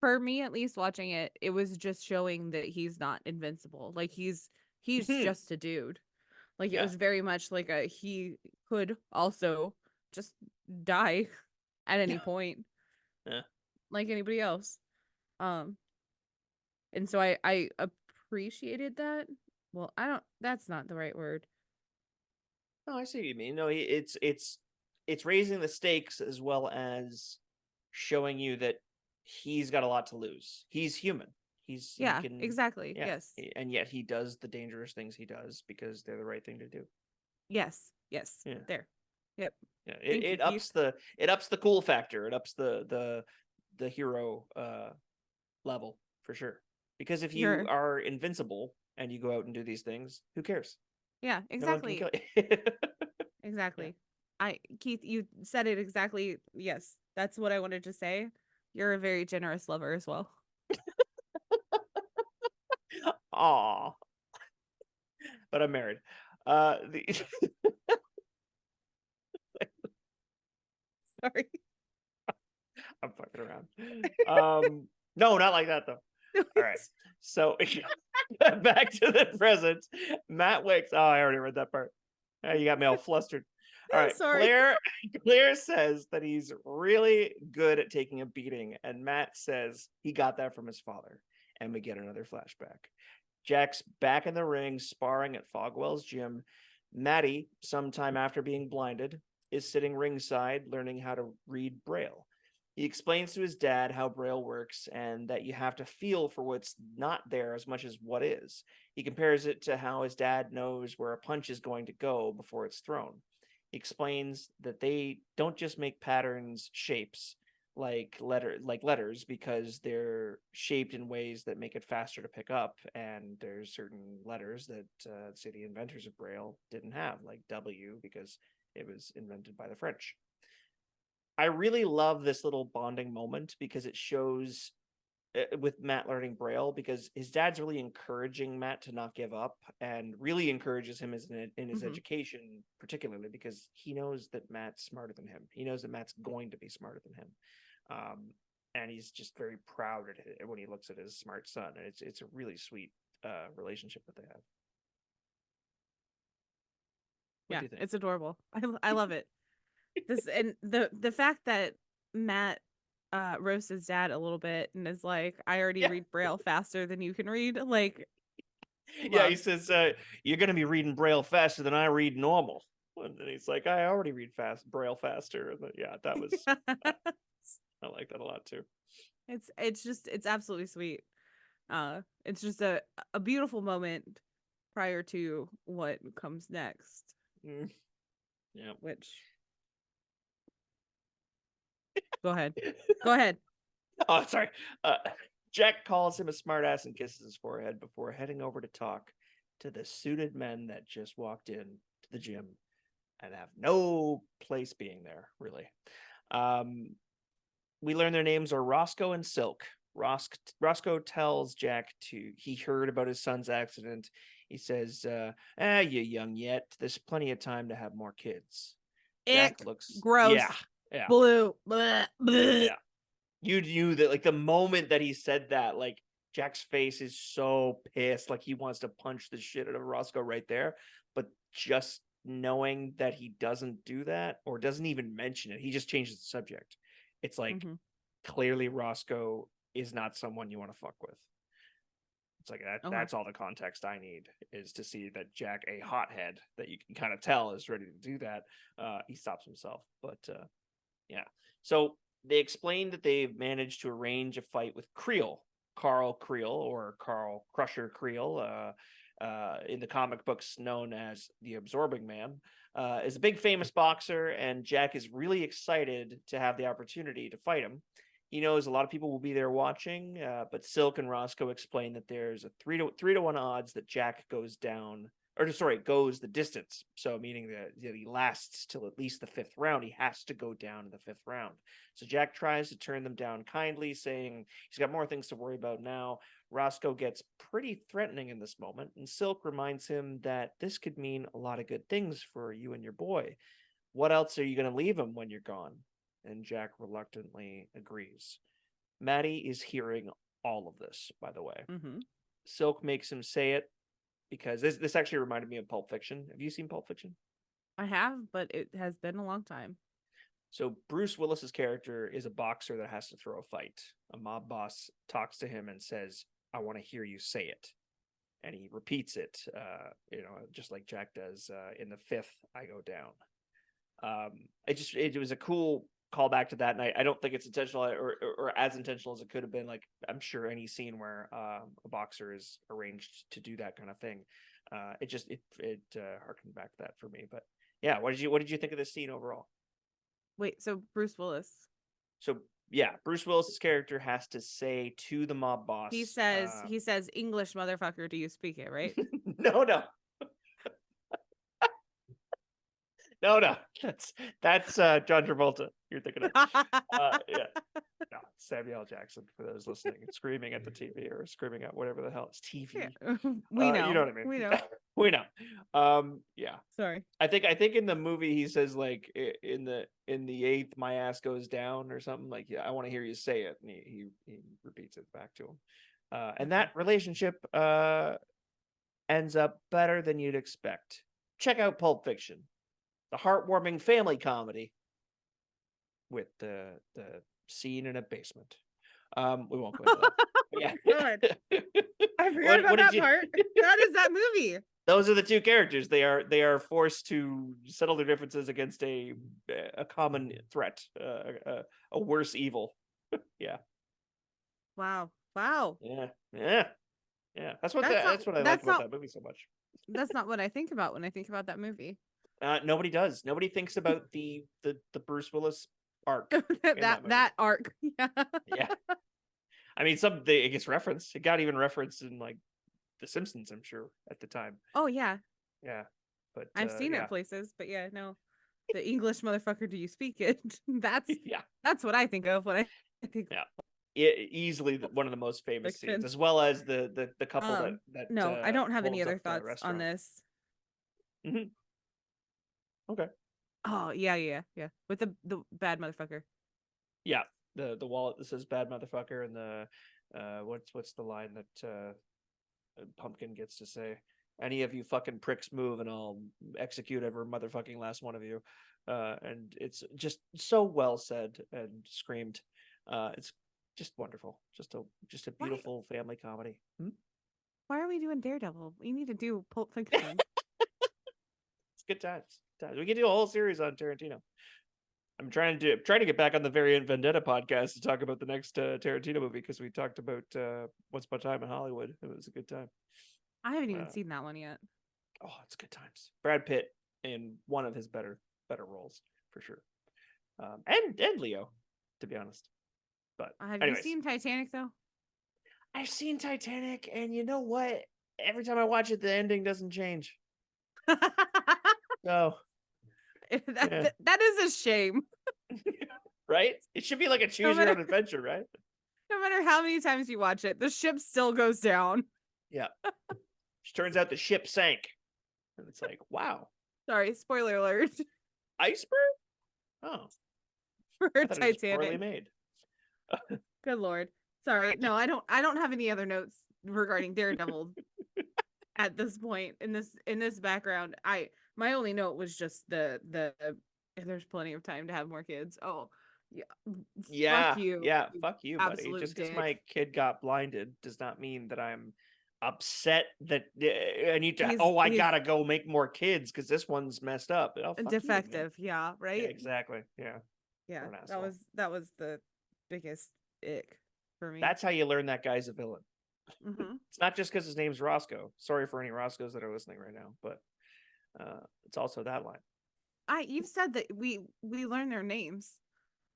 for me at least watching it, it was just showing that he's not invincible. Like he's Mhm. just a dude. Like it Yeah. was very much like a he could also just die at any Yeah. point Yeah. like anybody else. Um and so I appreciated that. Well, I don't that's not the right word. No, I see what you mean. No, it's raising the stakes as well as showing you that he's got a lot to lose. He's human. He Yeah, can, exactly. yeah, Yes. and yet he does the dangerous things he does because they're the right thing to do. Yes. Yes. Yeah. There. Yep. Yeah. Thank you, It Keith. ups the cool factor. It ups the hero level for sure. Because if you Sure. are invincible and you go out and do these things, who cares? Yeah, No one can exactly. kill you. Yeah. Exactly. Keith, you said it exactly. Yes. That's what I wanted to say. You're a very generous lover as well. Aw. But I'm married. The Sorry. I'm fucking around. No, not like that though. All right. So back to the present. Matt wakes. Oh, I already read that part. You got me all flustered. All right. Sorry. Claire says that he's really good at taking a beating, and Matt says he got that from his father. And we get another flashback. Jack's back in the ring, sparring at Fogwell's gym. Maddie, sometime after being blinded, is sitting ringside learning how to read Braille. He explains to his dad how Braille works and that you have to feel for what's not there as much as what is. He compares it to how his dad knows where a punch is going to go before it's thrown. He explains that they don't just make patterns, shapes, like letters because they're shaped in ways that make it faster to pick up, and there's certain letters that say the inventors of Braille didn't have, like W, because it was invented by the French. I really love this little bonding moment because it shows with Matt learning Braille, because his dad's really encouraging Matt to not give up and really encourages him in his Hmm. education, particularly because he knows that Matt's smarter than him. He knows that Matt's going to be smarter than him. Um, and he's just very proud at it when he looks at his smart son. And it's a really sweet relationship that they have. What Yeah, do you think? it's adorable. I love it. This and the fact that Matt roasts his dad a little bit and is like, I already Yeah. read Braille faster than you can read. Like, Yeah, he love. says, you're going to be reading Braille faster than I read normal. And then he's like, I already read Braille faster. And then, yeah, that was, uh, I like that a lot too. It's just it's absolutely sweet. It's just a beautiful moment prior to what comes next, Mm, yeah. which go ahead. Go ahead. Oh, sorry. Uh, Jack calls him a smartass and kisses his forehead before heading over to talk to the suited men that just walked in to the gym and have no place being there, really. Um, we learn their names are Roscoe and Silk. Roscoe tells Jack he heard about his son's accident. He says, you're young yet. There's plenty of time to have more kids. Jack Ick. looks, yeah, Gross. yeah, Blue. Bleh, bleh. yeah. You knew that, like, the moment that he said that, like, Jack's face is so pissed, like he wants to punch the shit out of Roscoe right there. But just knowing that he doesn't do that or doesn't even mention it, he just changes the subject. It's like, Mm-hmm. clearly Roscoe is not someone you want to fuck with. It's like Okay. that's all the context I need, is to see that Jack, a hothead that you can kind of tell is ready to do that. He stops himself. But yeah. So they explained that they've managed to arrange a fight with Carl Creel, or Carl Crusher Creel, in the comic books known as the Absorbing Man, is a big famous boxer, and Jack is really excited to have the opportunity to fight him. He knows a lot of people will be there watching, but Silk and Roscoe explain that there's a 3-1 odds that Jack goes down, or sorry, goes the distance. So meaning that he lasts till at least the fifth round. He has to go down in the fifth round. So Jack tries to turn them down kindly, saying he's got more things to worry about now. Roscoe gets pretty threatening in this moment, and Silk reminds him that this could mean a lot of good things for you and your boy. What else are you going to leave him when you're gone? and Jack reluctantly agrees. Maddie is hearing all of this, by the way. Mm-hmm. Silk makes him say it because this actually reminded me of Pulp Fiction. Have you seen Pulp Fiction? I have, but it has been a long time. So Bruce Willis's character is a boxer that has to throw a fight. A mob boss talks to him and says, "I want to hear you say it." And he repeats it, just like Jack does in the fifth I Go Down. It was a cool callback to that night. I don't think it's intentional or as intentional as it could have been. Like, I'm sure any scene where a boxer is arranged to do that kind of thing, it harkened back to that for me. But yeah, what did you think of this scene overall? Wait, so Bruce Willis. So yeah, Bruce Willis's character has to say to the mob boss. He says, "English, motherfucker, do you speak it?" Right? No. No. That's John Travolta. You're thinking of. Yeah. No, Samuel L. Jackson, for those listening, screaming at the TV or screaming at whatever the hell it's TV. Yeah. We know. You know what I mean. We know. We know. Yeah. Sorry. I think in the movie he says, like, in the eighth, my ass goes down or something, like, yeah, I want to hear you say it, and he repeats it back to him. And that relationship ends up better than you'd expect. Check out Pulp Fiction, the heartwarming family comedy with the scene in a basement. We won't go into that. Yeah. Good. I forgot about that part. That is that movie. Those are the two characters. They are forced to settle their differences against a common threat, a worse evil. Yeah. Wow. Yeah. That's what I like about that movie so much. That's not what I think about when I think about that movie. Nobody does. Nobody thinks about the Bruce Willis arc. that arc. Yeah. Yeah. I mean, it gets referenced. It got even referenced in, like, The Simpsons, I'm sure, at the time. Oh yeah. Yeah. But I've seen it places, but yeah, no. The English, motherfucker, do you speak it? That's what I think of when I think. Yeah. Easily one of the most famous scenes, as well as the couple that no, I don't have any other thoughts on this. Mm-hmm. Okay. Oh yeah, with the bad motherfucker. Yeah, the wallet that says "bad motherfucker" and the what's the line that Pumpkin gets to say? "Any of you fucking pricks move, and I'll execute every motherfucking last one of you." And it's just so well said and screamed. It's just wonderful. Just a beautiful family comedy. Why are we doing Daredevil? We need to do Pulp Fiction. It's good times. We can do a whole series on Tarantino. I'm trying to get back on the Variant Vendetta podcast to talk about the next Tarantino movie, because we talked about Once Upon a Time in Hollywood. It was a good time. I haven't even seen that one yet. Oh, it's good times. Brad Pitt in one of his better roles for sure, and Leo, to be honest. But have you seen Titanic though? I've seen Titanic, and you know what? Every time I watch it, the ending doesn't change. So that is a shame. Right? It should be like a choose your own adventure, right? No matter how many times you watch it, the ship still goes down. Yeah. Turns out the ship sank. And it's like, wow. Sorry, spoiler alert. Iceberg? Oh. For Titanic. Poorly made. Good Lord. Sorry. No, I don't have any other notes regarding Daredevil at this point in this background. My only note was just the there's plenty of time to have more kids. Oh, yeah. Fuck you. Yeah, fuck you, buddy. Just because my kid got blinded does not mean that I'm upset that I need to. I gotta go make more kids because this one's messed up. Defective. Yeah. Right. Yeah, exactly. Yeah. Yeah. That was the biggest ick for me. That's how you learn that guy's a villain. Mm-hmm. It's not just because his name's Roscoe. Sorry for any Roscoes that are listening right now, but it's also that line. You've said that we learn their names.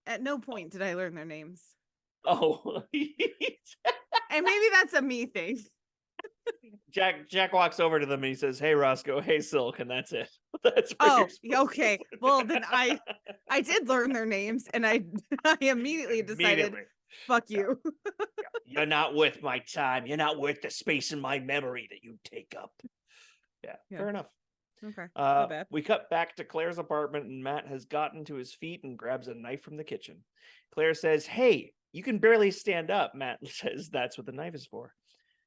At no point did I learn their names. Oh. And maybe that's a me thing. Jack walks over to them and he says, "Hey Roscoe, hey Silk," and that's it. That's okay. Well, then I did learn their names, and I immediately decided, fuck you. You're not worth my time. You're not worth the space in my memory that you take up. Yeah. Fair enough. Okay. My bad. We cut back to Claire's apartment, and Matt has gotten to his feet and grabs a knife from the kitchen. Claire says, "Hey, you can barely stand up." Matt says that's what the knife is for.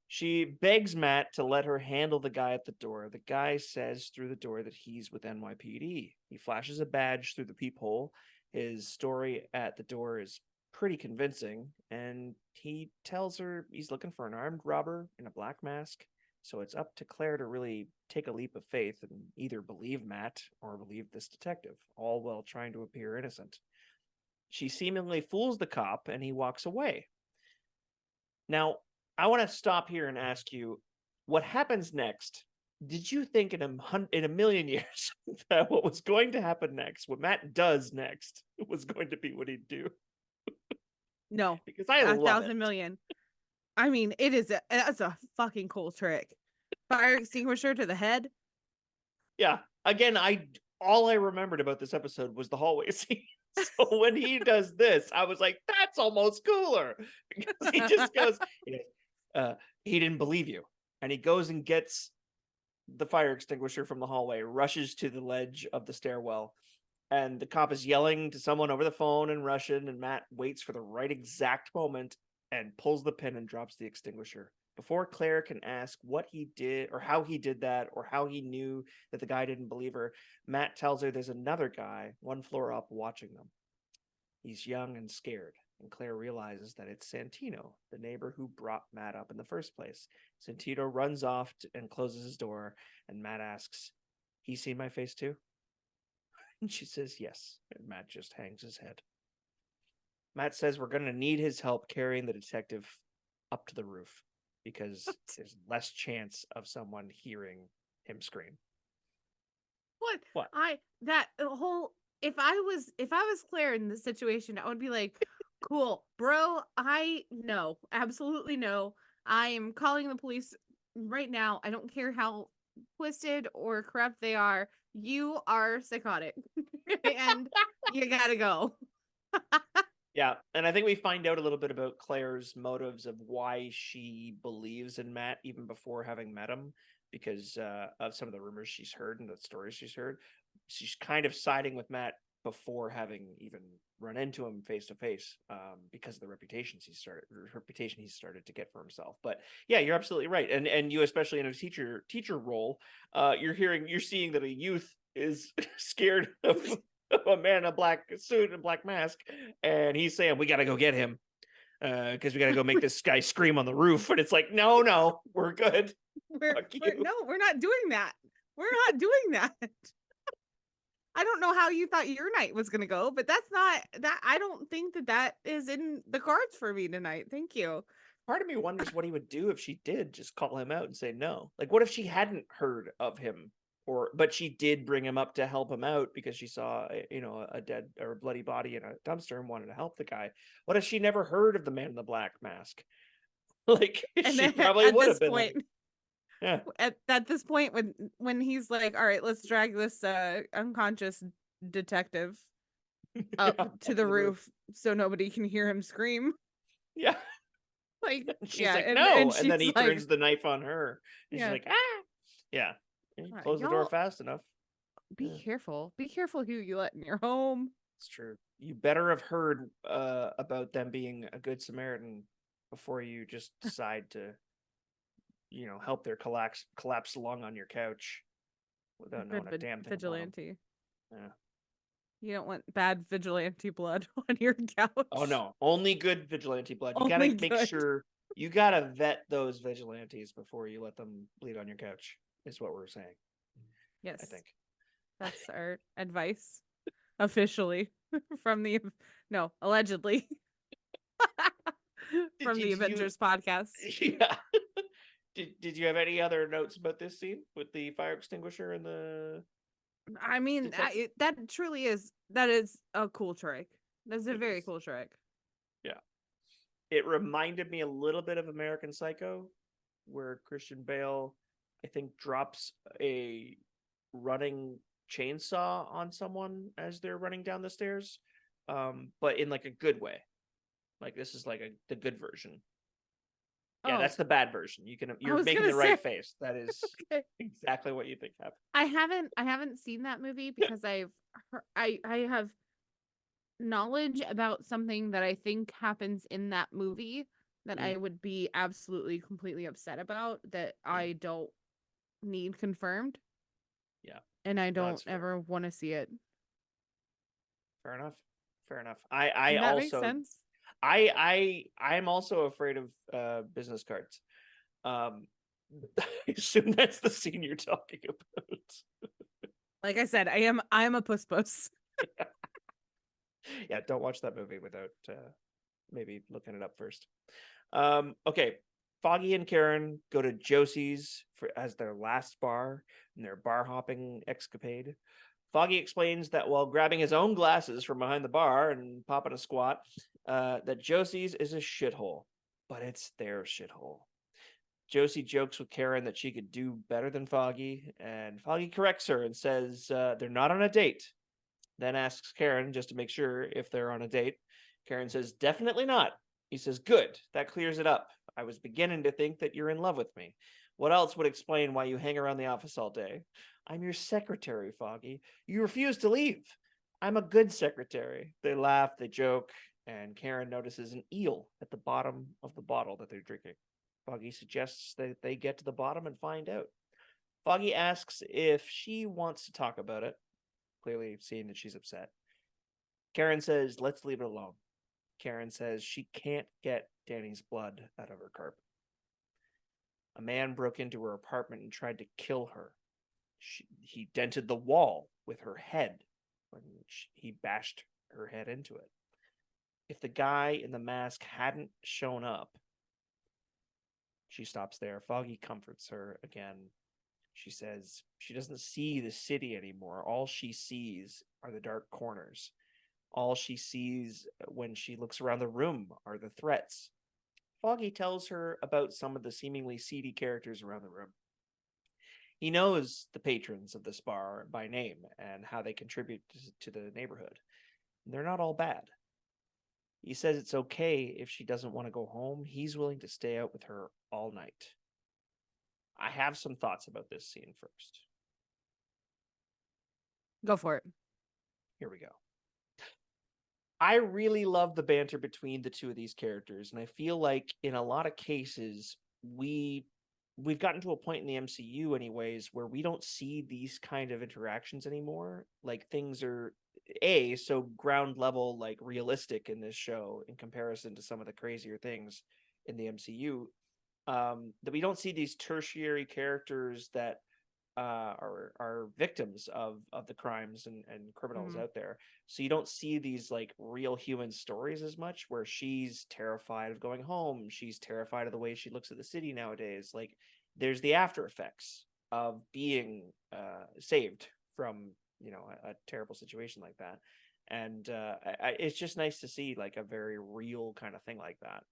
She begs Matt to let her handle the guy at the door. The guy says through the door that he's with NYPD. He flashes a badge through the peephole. His story at the door is pretty convincing, and he tells her he's looking for an armed robber in a black mask. So it's up to Claire to really take a leap of faith and either believe Matt or believe this detective, all while trying to appear innocent. She seemingly fools the cop, and he walks away. Now, I want to stop here and ask you, what happens next? Did you think in a million years that what was going to happen next, what Matt does next, was going to be what he'd do? No. Because I love 1,000 million. I mean, that's a fucking cool trick. Fire extinguisher to the head. Yeah. Again, all I remembered about this episode was the hallway scene. So when he does this, I was like, that's almost cooler. Because he just goes, he didn't believe you. And he goes and gets the fire extinguisher from the hallway, rushes to the ledge of the stairwell, and the cop is yelling to someone over the phone in Russian, and Matt waits for the right exact moment and pulls the pin and drops the extinguisher. Before Claire can ask what he did or how he did that or how he knew that the guy didn't believe her, Matt tells her there's another guy one floor up watching them. He's young and scared, and Claire realizes that it's Santino, the neighbor who brought Matt up in the first place. Santino runs off and closes his door, and Matt asks, "He seen my face too?" And she says yes, and Matt just hangs his head. Matt says we're going to need his help carrying the detective up to the roof because there's less chance of someone hearing him scream. What? If I was Claire in this situation, I would be like, cool, bro, no, absolutely no. I am calling the police right now. I don't care how twisted or corrupt they are. You are psychotic. And you gotta go. Yeah, and I think we find out a little bit about Claire's motives of why she believes in Matt even before having met him, because of some of the rumors she's heard and the stories she's heard. She's kind of siding with Matt before having even run into him face to face, because of the reputation he's started to get for himself. But yeah, you're absolutely right, and you, especially in a teacher role, you're seeing that a youth is scared of a man in a black suit and black mask, and he's saying we got to go get him because we got to go make this guy scream on the roof. And it's like, no, we're good. We're not doing that. We're not doing that. I don't know how you thought your night was gonna go, but that's not that. I don't think that is in the cards for me tonight. Thank you. Part of me wonders what he would do if she did just call him out and say no. Like, what if she hadn't heard of him, but she did bring him up to help him out because she saw, a dead or a bloody body in a dumpster and wanted to help the guy? What if she never heard of the man in the black mask? Like, And she then probably at would this have been point, like, yeah. at this point, when he's like, all right, let's drag this unconscious detective up to the roof so nobody can hear him scream. Yeah. Like, She's yeah, like, and no, and she's then he like, turns the knife on her, and yeah. she's like, ah, yeah. Close the door fast enough. Be careful who you let in your home. It's true. You better have heard about them being a good Samaritan before you just decide to, help their collapse along on your couch without knowing a damn thing vigilante. Yeah. You don't want bad vigilante blood on your couch. Oh no, only good vigilante blood. You Only gotta make sure you gotta vet those vigilantes before you let them bleed on your couch, is what we're saying. Yes. I think. That's our advice. Officially. Allegedly. From the Avengers podcast. Yeah. Did you have any other notes about this scene with the fire extinguisher and the... I mean, that is a cool trick. That's a very cool trick. Yeah. It reminded me a little bit of American Psycho, where Christian Bale, I think, drops a running chainsaw on someone as they're running down the stairs, but in like a good way. Like, this is like the good version. Yeah, Oh, that's the bad version. I You're was making gonna the right say. face. That is Okay. exactly what you think happened. I haven't seen that movie because I have knowledge about something that I think happens in that movie that Mm, I would be absolutely completely upset about that mm, I don't need confirmed yeah, and I no, don't that's fair. ever want to see it. Fair enough. Fair enough. I Does that make also sense? I'm also afraid of business cards. Um, I assume that's the scene you're talking about. Like I said, I am a puss puss. Yeah, don't watch that movie without maybe looking it up first. Okay. Foggy and Karen go to Josie's for as their last bar in their bar hopping escapade. Foggy explains that while grabbing his own glasses from behind the bar and popping a squat, that Josie's is a shithole, but it's their shithole. Josie jokes with Karen that she could do better than Foggy, and Foggy corrects her and says they're not on a date. Then asks Karen just to make sure if they're on a date. Karen says, definitely not. He says, good. That clears it up. I was beginning to think that you're in love with me. What else would explain why you hang around the office all day? I'm your secretary, Foggy. You refuse to leave. I'm a good secretary. They laugh, they joke, and Karen notices an eel at the bottom of the bottle that they're drinking. Foggy suggests that they get to the bottom and find out. Foggy asks if she wants to talk about it, clearly seeing that she's upset. Karen says, let's leave it alone. Karen says she can't get Danny's blood out of her carpet. A man broke into her apartment and tried to kill her. He dented the wall with her head when he bashed her head into it. If the guy in the mask hadn't shown up, she stops there. Foggy comforts her again. She says she doesn't see the city anymore. All she sees are the dark corners. All she sees when she looks around the room are the threats. Foggy tells her about some of the seemingly seedy characters around the room. He knows the patrons of this bar by name and how they contribute to the neighborhood. They're not all bad. He says it's okay if she doesn't want to go home. He's willing to stay out with her all night. I have some thoughts about this scene first. Go for it. Here we go. I really love the banter between the two of these characters, and I feel like in a lot of cases we've gotten to a point in the MCU anyways where we don't see these kind of interactions anymore. Like things are so ground level, like realistic in this show in comparison to some of the crazier things in the MCU. That we don't see these tertiary characters that are victims of the crimes and criminals Mm-hmm. out there. So you don't see these like real human stories as much, where she's terrified of going home, she's terrified of the way she looks at the city nowadays. Like there's the after effects of being saved from a terrible situation like that. And it's just nice to see like a very real kind of thing like that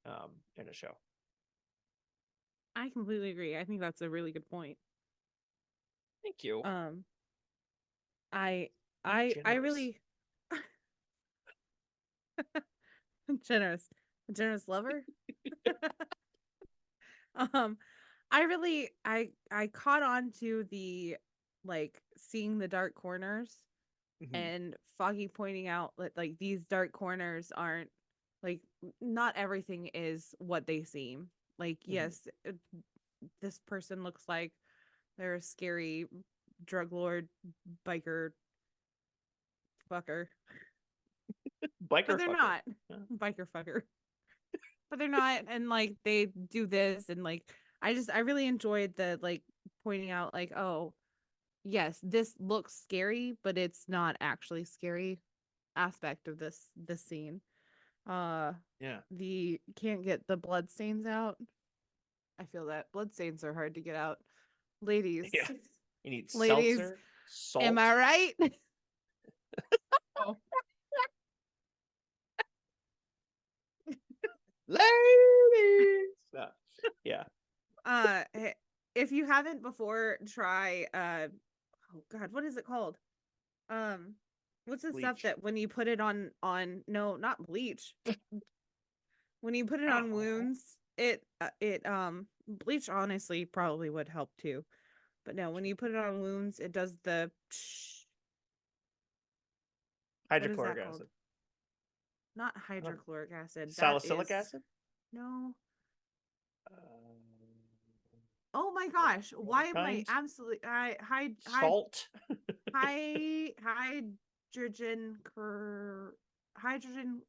in a show. I completely agree. I think that's a really good point. Thank you. Um, I I Generous. really generous, generous lover. um, I really I caught on to the like seeing the dark corners Mhm, and Foggy pointing out that like these dark corners aren't like not everything is what they seem. Like mhm. yes, this person looks like they're a scary drug lord biker fucker, but Biker they're fucker. not Yeah. biker fucker. But they're not, and like they do this, and like I really enjoyed the like pointing out like, oh yes, this looks scary, but it's not actually scary aspect of this scene. Uh, Yeah. the can't get the blood stains out. I feel that blood stains are hard to get out. Ladies, Yeah. You need ladies, seltzer, am salt. I right? Oh, Ladies. Yeah. eh, if you haven't before, try oh god, what is it called? Um, what's the stuff Bleach. that when you put it on no, not bleach. When you put it on Ow. wounds, bleach honestly probably would help too. But no, when you put it on wounds, it does the what is Hydrochloric that called? acid. Not I don't- hydrochloric acid. That Salicylic is acid. no. Uh, Oh my what gosh, why am I kind? absolutely Salt. high hydrogen hydrogen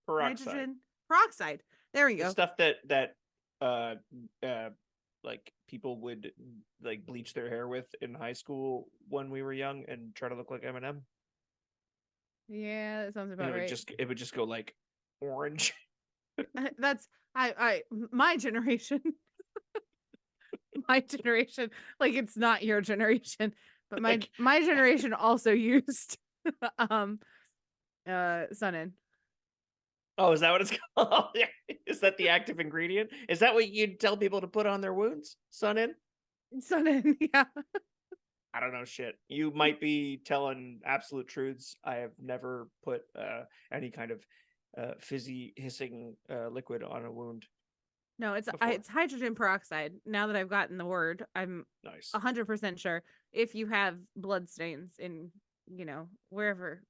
Peroxide. hydrogen peroxide. There we The go. stuff that uh uh like people would like bleach their hair with in high school when we were young and try to look like Eminem. Yeah, that sounds And about right. it would just go like orange. That's I my generation. My generation, like it's not your generation, but Like, my generation also used Sun-In. oh, is that what it's called? Is that the active ingredient? Is that what you'd tell people to put on their wounds? Sun-In? Sun-In, yeah. I don't know shit. You might be telling absolute truths. I have never put any kind of fizzy hissing liquid on a wound No, it's before. it's hydrogen peroxide. Now that I've gotten the word, I'm Nice. 100% sure. If you have blood stains in, wherever,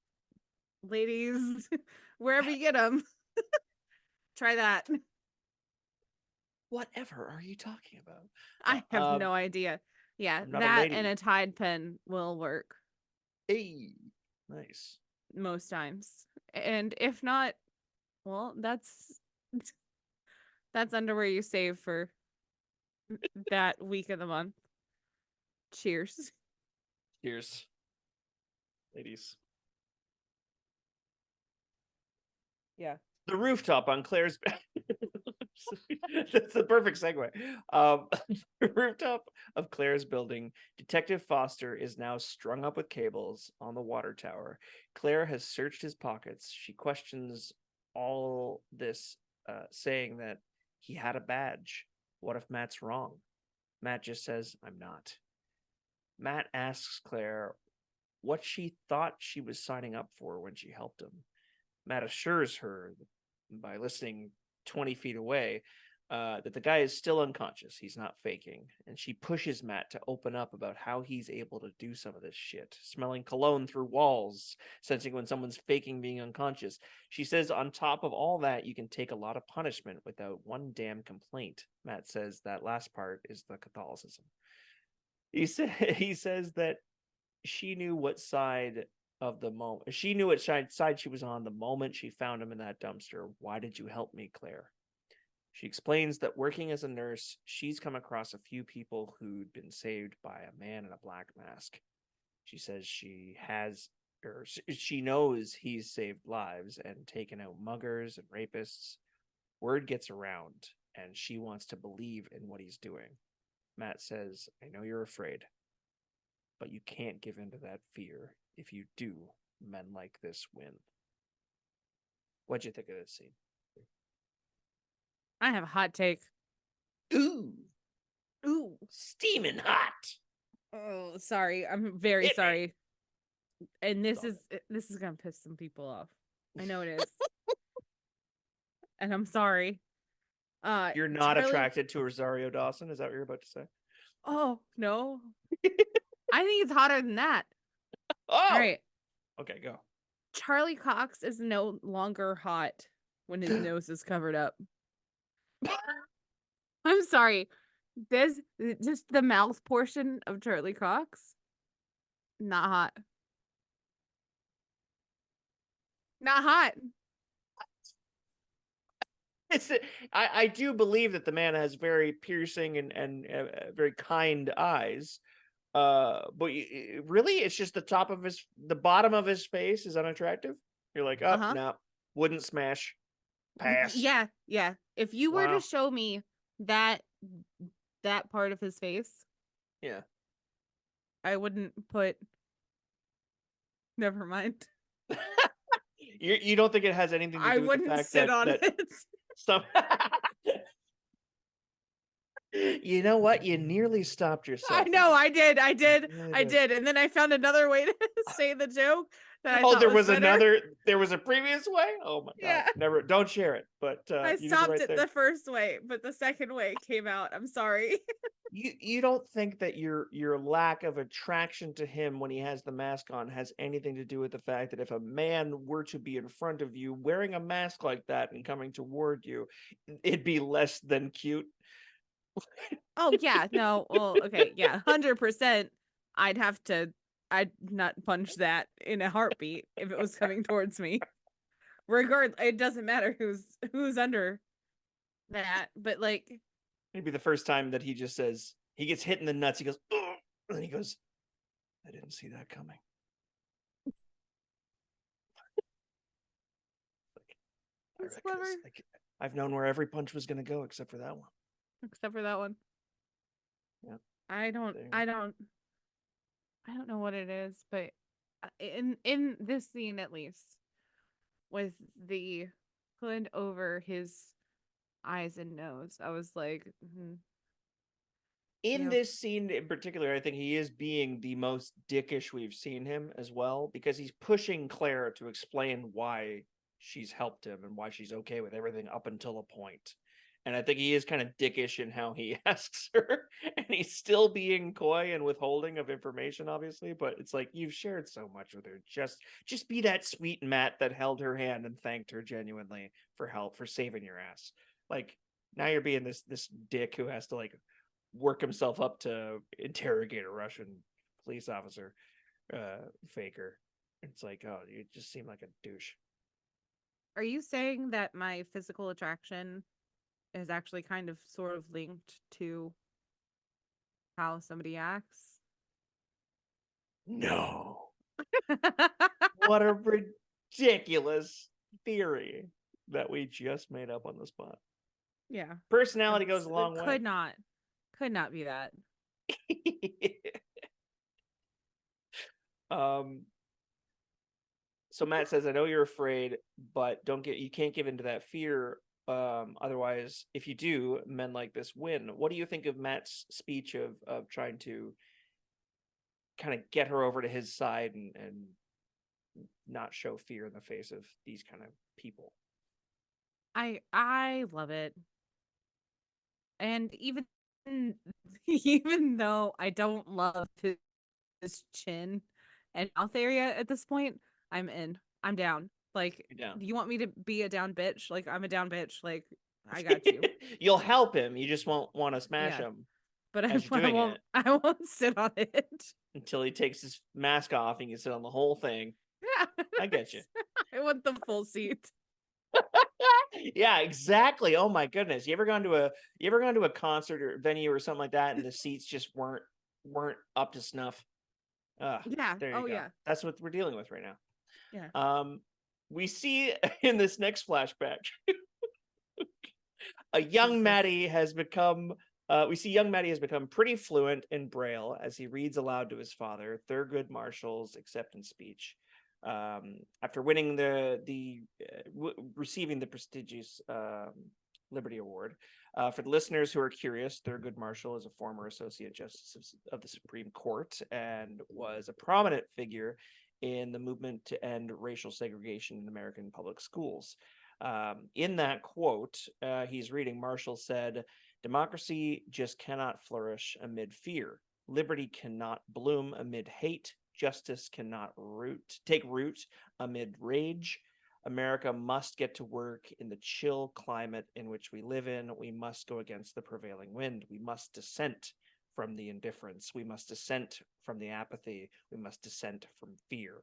ladies, wherever you get them, try that. Whatever are you talking about? I have no idea. Yeah, I'm not a that lady. and a Tide pen will work Hey, nice. most times. And if not, well, that's underwear you save for that week of the month. Cheers. Cheers, ladies. Yeah. The rooftop on Claire's. That's the perfect segue. The rooftop of Claire's building, Detective Foster is now strung up with cables on the water tower. Claire has searched his pockets. She questions all this, saying that he had a badge. What if Matt's wrong? Matt just says, I'm not. Matt asks Claire what she thought she was signing up for when she helped him. Matt assures her by listening 20 feet away that the guy is still unconscious. He's not faking. And she pushes Matt to open up about how he's able to do some of this shit, smelling cologne through walls, sensing when someone's faking being unconscious. She says, on top of all that, you can take a lot of punishment without one damn complaint. Matt says that last part is the Catholicism. He says that she knew what side of the moment she knew what side she was on the moment she found him in that dumpster. Why did you help me, Claire? She explains that working as a nurse, she's come across a few people who'd been saved by a man in a black mask. She says she knows he's saved lives and taken out muggers and rapists. Word gets around, and she wants to believe in what he's doing. Matt says, I know you're afraid, but you can't give in to that fear. If you do, men like this win. What'd you think of this scene? I have a hot take. Ooh, Ooh. steaming hot. Oh, sorry. I'm very sorry. And this is gonna piss some people off. I know it is. And I'm sorry. You're not attracted to Rosario Dawson? Is that what you're about to say? Oh, no. I think it's hotter than that. Oh! All right. Okay, go. Charlie Cox is no longer hot when his nose is covered up. I'm sorry. This just the mouth portion of Charlie Cox. Not hot. Not hot. I do believe that the man has very piercing and very kind eyes. But really, it's just the bottom of his face is unattractive. You're like, oh, no, wouldn't smash. Pass. Yeah. If you were to show me that part of his face, yeah, I wouldn't put. Never mind. You don't think it has anything to do with the fact sit on that it. Some. You know what? You nearly stopped yourself. I know, I did. And then I found another way to say the joke that I Oh, thought was better. there was a previous way? Oh my God. Yeah. Never, don't share it, but I you did the stopped right it thing. the first way, but the second way came out. I'm sorry. You don't think that your lack of attraction to him when he has the mask on has anything to do with the fact that if a man were to be in front of you wearing a mask like that and coming toward you, it'd be less than cute? Oh yeah, no. Well, okay, yeah, 100%. I'd not punch that in a heartbeat if it was coming towards me. It doesn't matter who's under that, but like, Maybe the first time that he just says, he gets hit in the nuts, he goes, "Ugh," and then he goes, I didn't see that coming. I it's reckon clever. I've known where every punch was gonna go except for that one. Except for that one. Yeah. I don't There you I don't I don't know what it is, but in this scene at least, with the hood over his eyes and nose, I was like, In yep, this scene in particular, I think he is being the most dickish we've seen him as well, because he's pushing Claire to explain why she's helped him and why she's okay with everything up until a point. And I think he is kind of dickish in how he asks her, and he's still being coy and withholding of information, obviously. But it's like, you've shared so much with her. Just be that sweet Matt that held her hand and thanked her genuinely for help, for saving your ass. Like, now you're being this dick who has to like work himself up to interrogate a Russian police officer, faker. It's like, oh, you just seem like a douche. are you saying that my physical attraction is actually kind of sort of linked to how somebody acts? No. What a ridiculous theory that we just made up on the spot. Yeah. Personality goes a It long way. could not be that. um so Matt says, I know you're afraid, but you can't give into that fear. Otherwise, if you do, men like this win. What do you think of Matt's speech of trying to kind of get her over to his side and not show fear in the face of these kind of people? I love it. And even even though I don't love his chin and mouth area at this point, I'm in. I'm down. Like, You're down. do you want me to be a down bitch? Like, I'm a down bitch. Like, I got you. You'll help him. You just won't want to smash Yeah. him But as you're doing it I won't sit on it. until he takes his mask off and you sit on the whole thing. Yeah. I get you. I want the full seat. Yeah, exactly. Oh my goodness. You ever gone to a concert or venue or something like that and the seats just weren't up to snuff? Yeah. There you Oh go. yeah. That's what we're dealing with right now. Yeah. We see in this next flashback a young Jesus. Maddie has become we see young Maddie has become pretty fluent in Braille as he reads aloud to his father Thurgood Marshall's acceptance speech. After winning receiving the prestigious Liberty Award. For the listeners who are curious, Thurgood Marshall is a former Associate Justice of the Supreme Court and was a prominent figure in the movement to end racial segregation in American public schools. In that quote, he's reading, Marshall said, democracy just cannot flourish amid fear. Liberty cannot bloom amid hate. Justice cannot take root amid rage. America must get to work in the chill climate in which we live in. We must go against the prevailing wind. We must dissent from the indifference. We must dissent from the apathy. We must dissent from fear.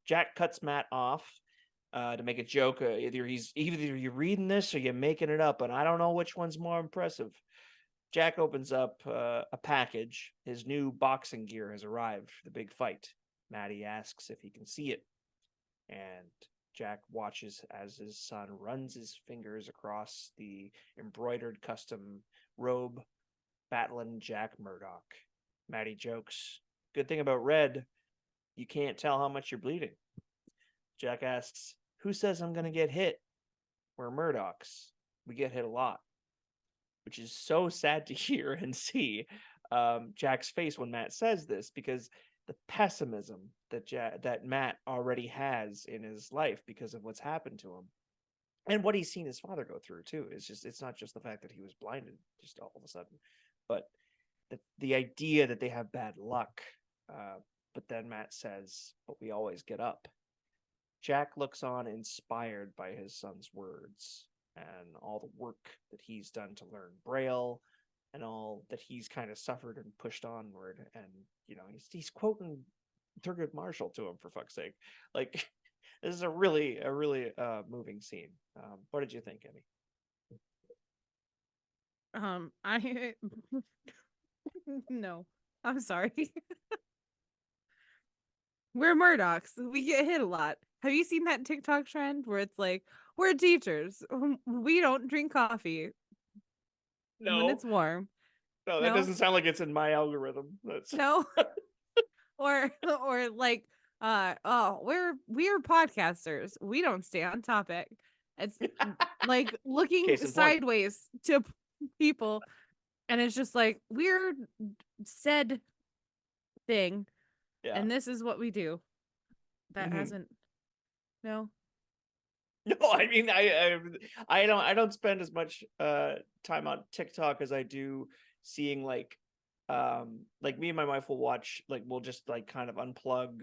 Jack cuts Matt off to make a joke. Either you're reading this or you're making it up, and I don't know which one's more impressive. Jack opens up a package. His new boxing gear has arrived for the big fight. Maddie asks if he can see it, and Jack watches as his son runs his fingers across the embroidered custom robe, battling Jack Murdoch. Maddie jokes, good thing about red, you can't tell how much you're bleeding. Jack asks, who says I'm going to get hit? We're Murdochs. We get hit a lot. Which is so sad to hear and see Jack's face when Matt says this, because pessimism that Matt already has in his life because of what's happened to him and what he's seen his father go through too. It's not just the fact that he was blinded just all of a sudden, but the idea that they have bad luck. But then Matt says, "But we always get up." Jack looks on, inspired by his son's words and all the work that he's done to learn Braille and all that he's kind of suffered and pushed onward. And he's quoting Thurgood Marshall to him, for fuck's sake. Like, this is a really moving scene. What did you think, Emmy? I no, I'm sorry. We're Murdochs. We get hit a lot. Have you seen that TikTok trend where it's like, we're teachers. We don't drink coffee when it's warm. No, that doesn't sound like it's in my algorithm. That's no. or like, we're podcasters. We don't stay on topic. It's like looking sideways to people, and it's just like we're said thing. Yeah. And this is what we do. That hasn't. No. No, I mean, I don't spend as much time on TikTok as I do seeing like me and my wife will watch, like, we'll just like kind of unplug,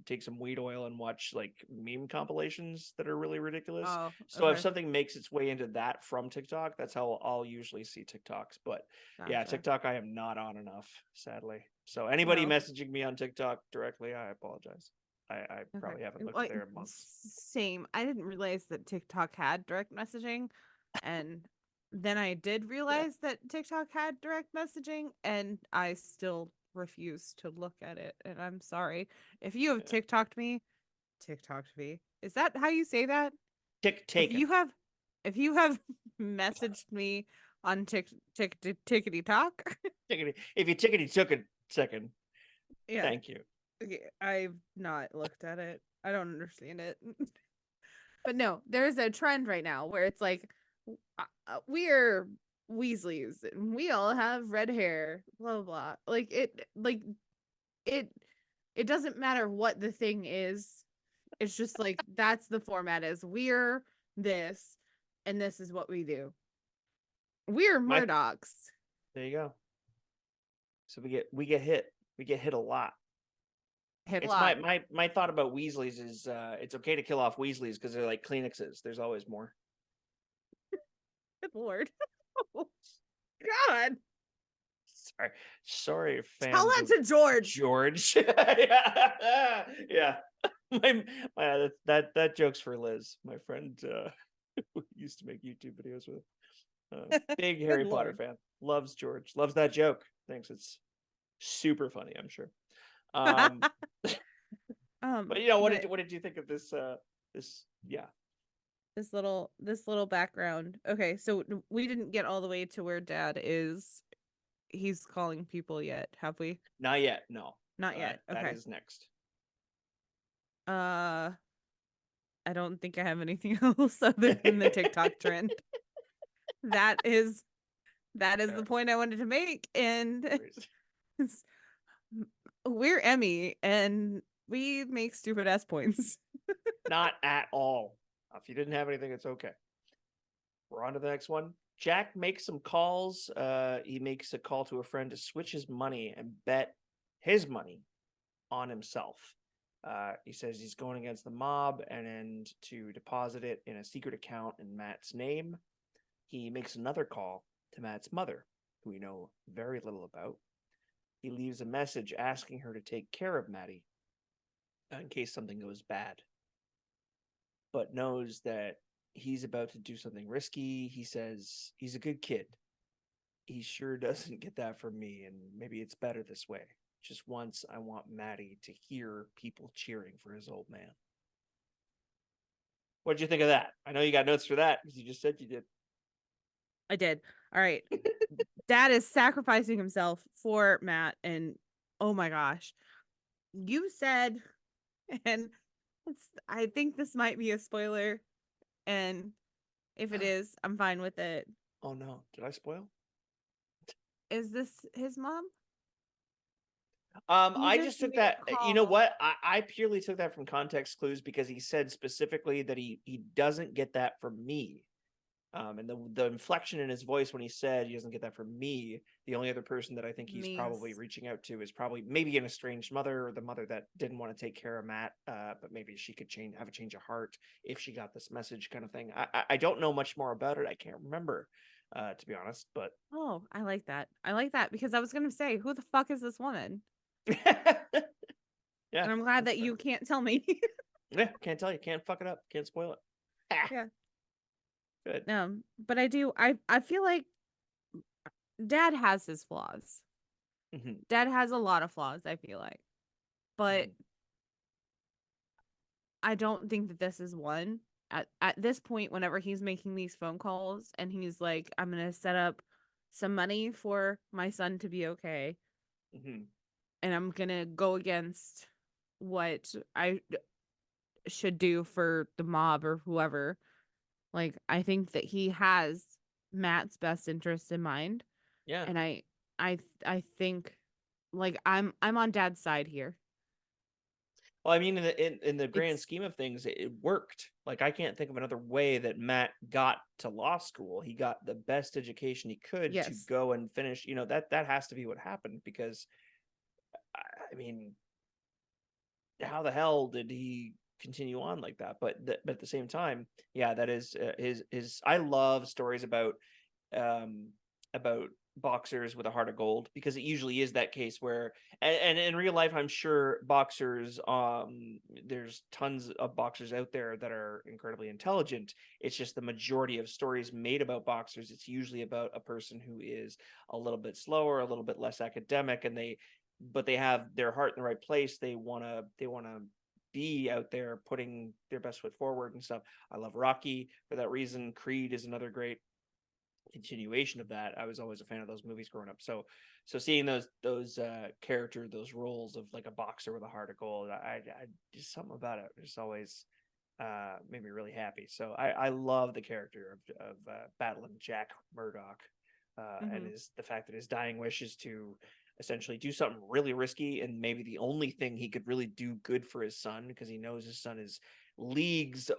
take some weed oil and watch like meme compilations that are really ridiculous. So if something makes its way into that from TikTok, that's how I'll usually see TikToks. But yeah, TikTok I am not on enough, sadly. So anybody messaging me on TikTok directly, I apologize. I probably haven't looked there in months. Same. I didn't realize that TikTok had direct messaging, and then I did realize that TikTok had direct messaging, and I still refuse to look at it. And I'm sorry. If you have TikToked me, is that how you say that? If you have messaged me on tickety talk. If you tickety took a second. Yeah. Thank you. I've not looked at it. I don't understand it. But no, there's a trend right now where it's like, we're Weasleys and we all have red hair, blah blah blah. It doesn't matter what the thing is. It's just like that's the format is we're this and this is what we do. We're Murdochs. There you go. So we get hit. We get hit a lot. My thought about Weasleys is it's okay to kill off Weasleys because they're like Kleenexes. There's always more. Good Lord. Oh, God. Sorry, fans. Tell that to George. Yeah. That joke's for Liz, my friend who used to make YouTube videos with. Big Harry Potter fan. Loves George. Loves that joke. Thinks it's super funny, I'm sure. But what did you think of this this little background? Okay, so we didn't get all the way to where Dad is. He's calling people yet, have we? Not yet, no. Not yet. Okay. That is next. I don't think I have anything else other than the TikTok trend. That is the point I wanted to make, and we're Emmy and we make stupid ass points. Not at all. If you didn't have anything, it's okay. We're on to the next one. Jack makes some calls. He makes a call to a friend to switch his money and bet his money on himself. He says he's going against the mob and to deposit it in a secret account in Matt's name. He makes another call to Matt's mother, who we know very little about. He leaves a message asking her to take care of Maddie in case something goes bad, but knows that he's about to do something risky. He says he's a good kid. He sure doesn't get that from me, and maybe it's better this way. Just once, I want Maddie to hear people cheering for his old man. What did you think of that? I know you got notes for that because you just said you did. I did. All right. Dad is sacrificing himself for Matt, and oh my gosh. You said, and I think this might be a spoiler, and if it is, I'm fine with it. Oh no, did I spoil? Is this his mom? He I just just took made that. a You know call. what? I purely took that from context clues because he said specifically that he doesn't get that from me. And the inflection in his voice when he said he doesn't get that from me. The only other person that I think he's probably Means reaching out to is probably maybe an estranged mother or the mother that didn't want to take care of Matt. But maybe she could have a change of heart if she got this message, kind of thing. I don't know much more about it. I can't remember, to be honest. But oh, I like that. I like that because I was gonna say, who the fuck is this woman? yeah, And I'm glad that's that fair. you can't tell me. Yeah, can't tell you. Can't fuck it up. Can't spoil it. Ah, Yeah. good. But I feel like Dad has his flaws. Hmm. Dad has a lot of flaws, I feel like. But Hmm. I don't think that this is one. At this point, whenever he's making these phone calls and he's like, I'm gonna set up some money for my son to be okay, Hmm. and I'm gonna go against what I should do for the mob or whoever. Like, I think that he has Matt's best interest in mind, Yeah. and I think like I'm on Dad's side here. Well, I mean, in the grand It's scheme of things, it worked. Like, I can't think of another way that Matt got to law school. He got the best education he could to yes, go and finish. That has to be what happened because, I mean, how the hell did he continue on like that? But at the same time, yeah, that is his. I love stories um about boxers with a heart of gold because it usually is that case where and in real life I'm sure boxers there's tons of boxers out there that are incredibly intelligent. It's just the majority of stories made about boxers, it's usually about a person who is a little bit slower, a little bit less academic, and they have their heart in the right place. They want to be out there putting their best foot forward and stuff. I love Rocky for that reason. Creed is another great continuation of that. I was always a fan of those movies growing up. So seeing those those roles of like a boxer with a heart of gold, I just something about it just always made me really happy. So I love the character of battling Jack Murdoch, and mm-hmm. the fact that his dying wish is to essentially do something really risky and maybe the only thing he could really do good for his son, because he knows his son is leagues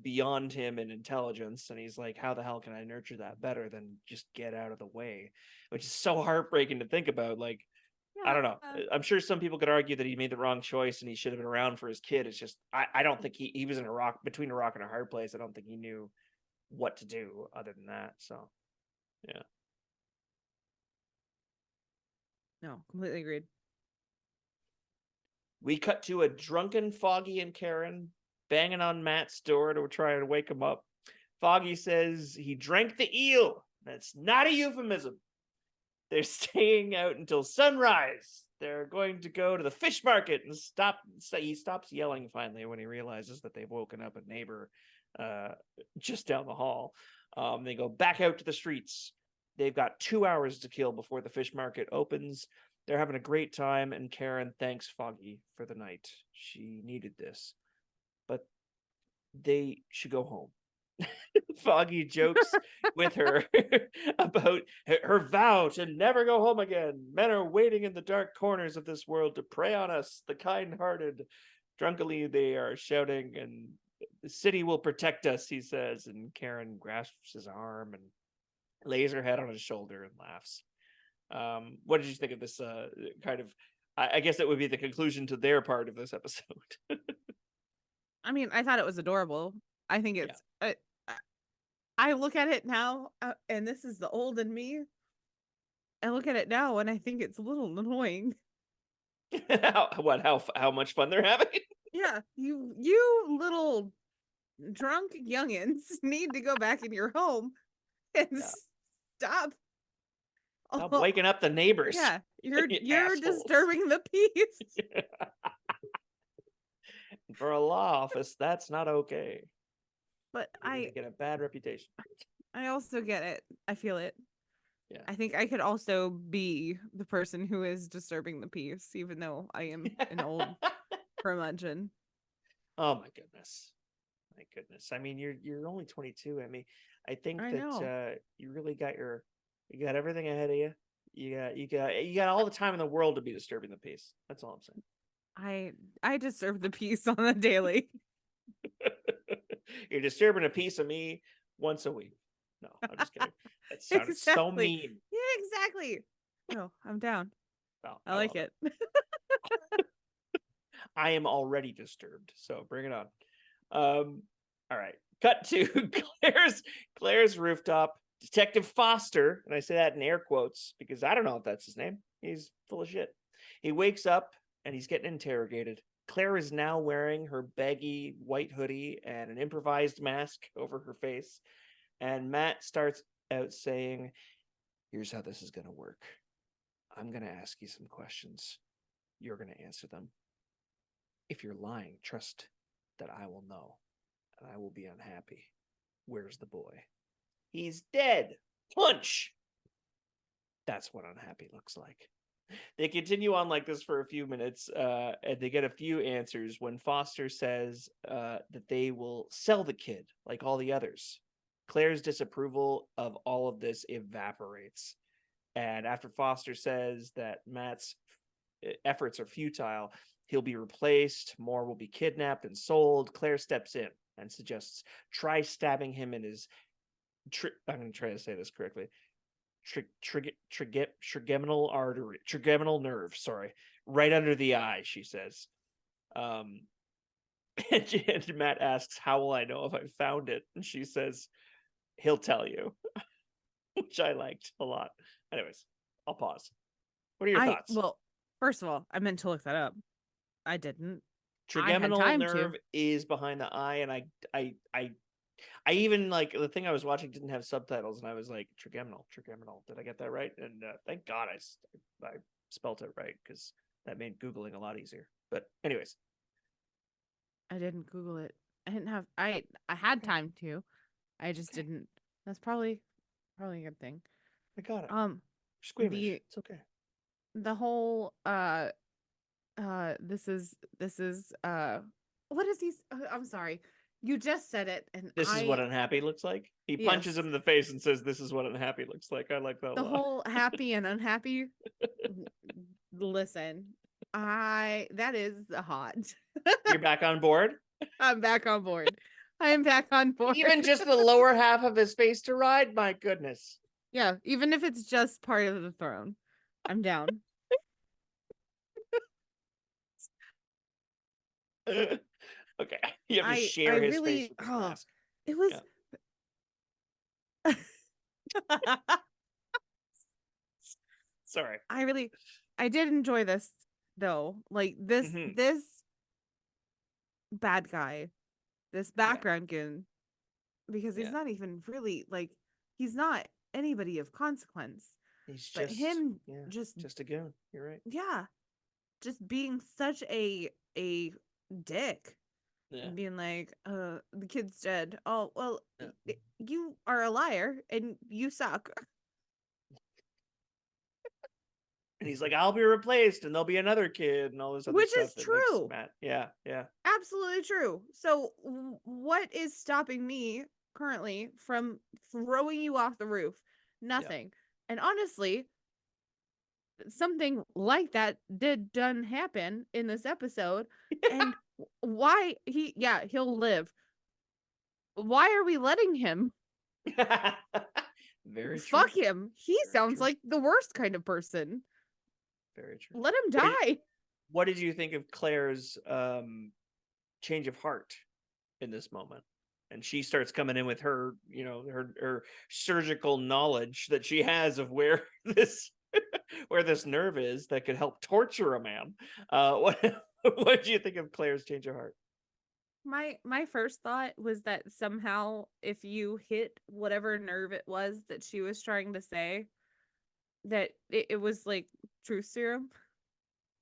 beyond him in intelligence, and he's like, how the hell can I nurture that better than just get out of the way, which is so heartbreaking to think about. Like, I Yeah. don't know, I'm sure some people could argue that he made the wrong choice and he should have been around for his kid. It's just I don't think he was in between a rock and a hard place. I don't think he knew what to do other than that. So yeah. No, completely agreed. We cut to a drunken Foggy and Karen banging on Matt's door to try and wake him up. Foggy says he drank the eel. That's not a euphemism. They're staying out until sunrise. They're going to go to the fish market and stop. He stops yelling finally when he realizes that they've woken up a neighbor uh, just down the hall. They go back out to the streets. They've got 2 hours to kill before the fish market opens. They're having a great time, and Karen thanks Foggy for the night. She needed this, but they should go home. Foggy jokes with her about her vow to never go home again. Men are waiting in the dark corners of this world to prey on us, the kind-hearted. Drunkenly, they are shouting, and the city will protect us, he says. And Karen grasps his arm and lays her head on his shoulder and laughs. What did you think of this kind of? I guess that would be the conclusion to their part of this episode. I mean, I thought it was adorable. I think Yeah. it's I look at it now, and this is the old in me. I look at it now, and I think it's a little annoying. How much fun they're having? Yeah, you little drunk youngins need to go back in your home and Yeah. stop. Stop waking up the neighbors. Yeah, You you're assholes. disturbing the peace. For a law office, that's not okay. But You're gonna get a bad reputation. I also get it. I feel it. Yeah. I think I could also be the person who is disturbing the peace, even though I am an old curmudgeon. Oh my goodness. My goodness. I mean, you're only 22. I mean, I think I that know. you got everything ahead of you. You got all the time in the world to be disturbing the peace. That's all I'm saying. I disturb the peace on the daily. You're disturbing a piece of me once a week. No, I'm just kidding. That sounded so mean. Yeah, exactly. No, I'm down. Well, I like it. I am already disturbed, so bring it on. All right. Cut to Claire's rooftop. Detective Foster, and I say that in air quotes because I don't know if that's his name. He's full of shit. He wakes up and he's getting interrogated. Claire is now wearing her baggy white hoodie and an improvised mask over her face. And Matt starts out saying, "Here's how this is going to work. I'm going to ask you some questions. You're going to answer them. If you're lying, trust that I will know, and I will be unhappy. Where's the boy? He's dead. Punch." That's what unhappy looks like. They continue on like this for a few minutes, and they get a few answers when Foster says that they will sell the kid like all the others. Claire's disapproval of all of this evaporates. And after Foster says that Matt's efforts are futile, he'll be replaced, more will be kidnapped and sold, Claire steps in and suggests try stabbing him in his I'm going to try to say this correctly. Trigeminal artery, trigeminal nerve, sorry, right under the eye, she says. And Matt asks, "How will I know if I found it?" And she says, "He'll tell you," which I liked a lot. Anyways, I'll pause. What are your thoughts? Well, first of all, I meant to look that up. I didn't. Trigeminal nerve is behind the eye, and I even like the thing I was watching didn't have subtitles, and I was like, trigeminal. Did I get that right? And thank God I spelt it right because that made Googling a lot easier. But anyways, I didn't Google it. I didn't have. I had time to. I just didn't. That's probably a good thing. I got it. Squeamish. It's okay. The whole this is what is he? I'm sorry. You just said it, and this is what unhappy looks like. He punches him in the face and says, "This is what unhappy looks like." I like that. The whole happy and unhappy. Listen, that is hot. You're back on board? I'm back on board. I am back on board. Even just the lower half of his face to ride? My goodness. Yeah, even if it's just part of the throne, I'm down. Okay, you have to share his face with the mask. It was. Yeah. Sorry. I did enjoy this though. Like this bad guy, this background goon, because he's not even really like he's not anybody of consequence. He's just a goon. You're right. Yeah, just being such a dick. And being like, the kid's dead. Oh, well, you are a liar and you suck. And he's like, "I'll be replaced and there'll be another kid," and all this other Which stuff. Is true. Matt. Yeah. Absolutely true. So what is stopping me currently from throwing you off the roof? Nothing. Yeah. And honestly, something like that done happen in this episode. And why he'll live. Why are we letting him? Very true. Fuck him. He sounds like the worst kind of person. Very true. Let him die. What did you think of Claire's change of heart in this moment? And she starts coming in with her, her surgical knowledge that she has of where this nerve is that could help torture a man. What did you think of Claire's change of heart? My first thought was that somehow if you hit whatever nerve it was that she was trying to say, that it was like truth serum.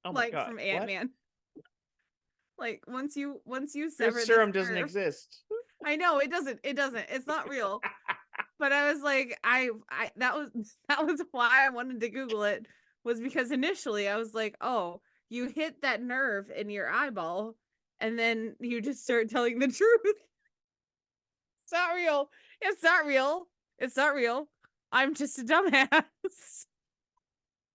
Oh my God. From Ant-Man. Like once you sever truth serum doesn't exist. I know it doesn't. It's not real. But I was like, that was why I wanted to Google it, was because initially I was like, oh, you hit that nerve in your eyeball and then you just start telling the truth. It's not real. It's not real. I'm just a dumbass.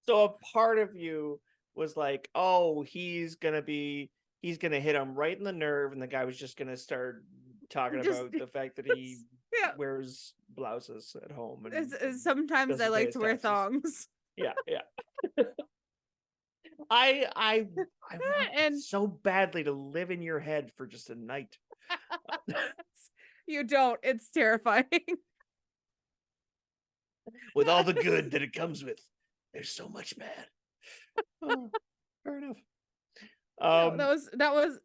So a part of you was like, oh, he's gonna hit him right in the nerve, and the guy was just gonna start talking Just about the fact that he yeah. wears blouses at home and Sometimes I doesn't pay like his to wear taxes. thongs. Yeah. I want And so badly to live in your head for just a night. you don't. It's terrifying. With all the good that it comes with, there's so much bad. Oh, fair enough. No,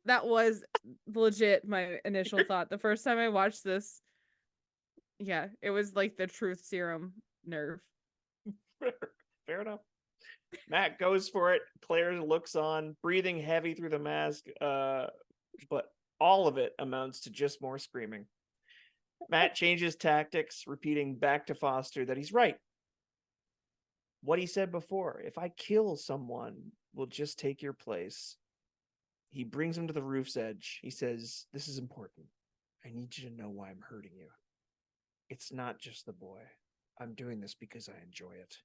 that was legit my initial thought. The first time I watched this, yeah, it was like the truth serum nerve. Fair enough. Matt goes for it. Claire looks on, breathing heavy through the mask, but all of it amounts to just more screaming. Matt changes tactics, repeating back to Foster that he's right. What he said before, if I kill someone, we'll just take your place. He brings him to the roof's edge. He says, this is important. I need you to know why I'm hurting you. It's not just the boy. I'm doing this because I enjoy it.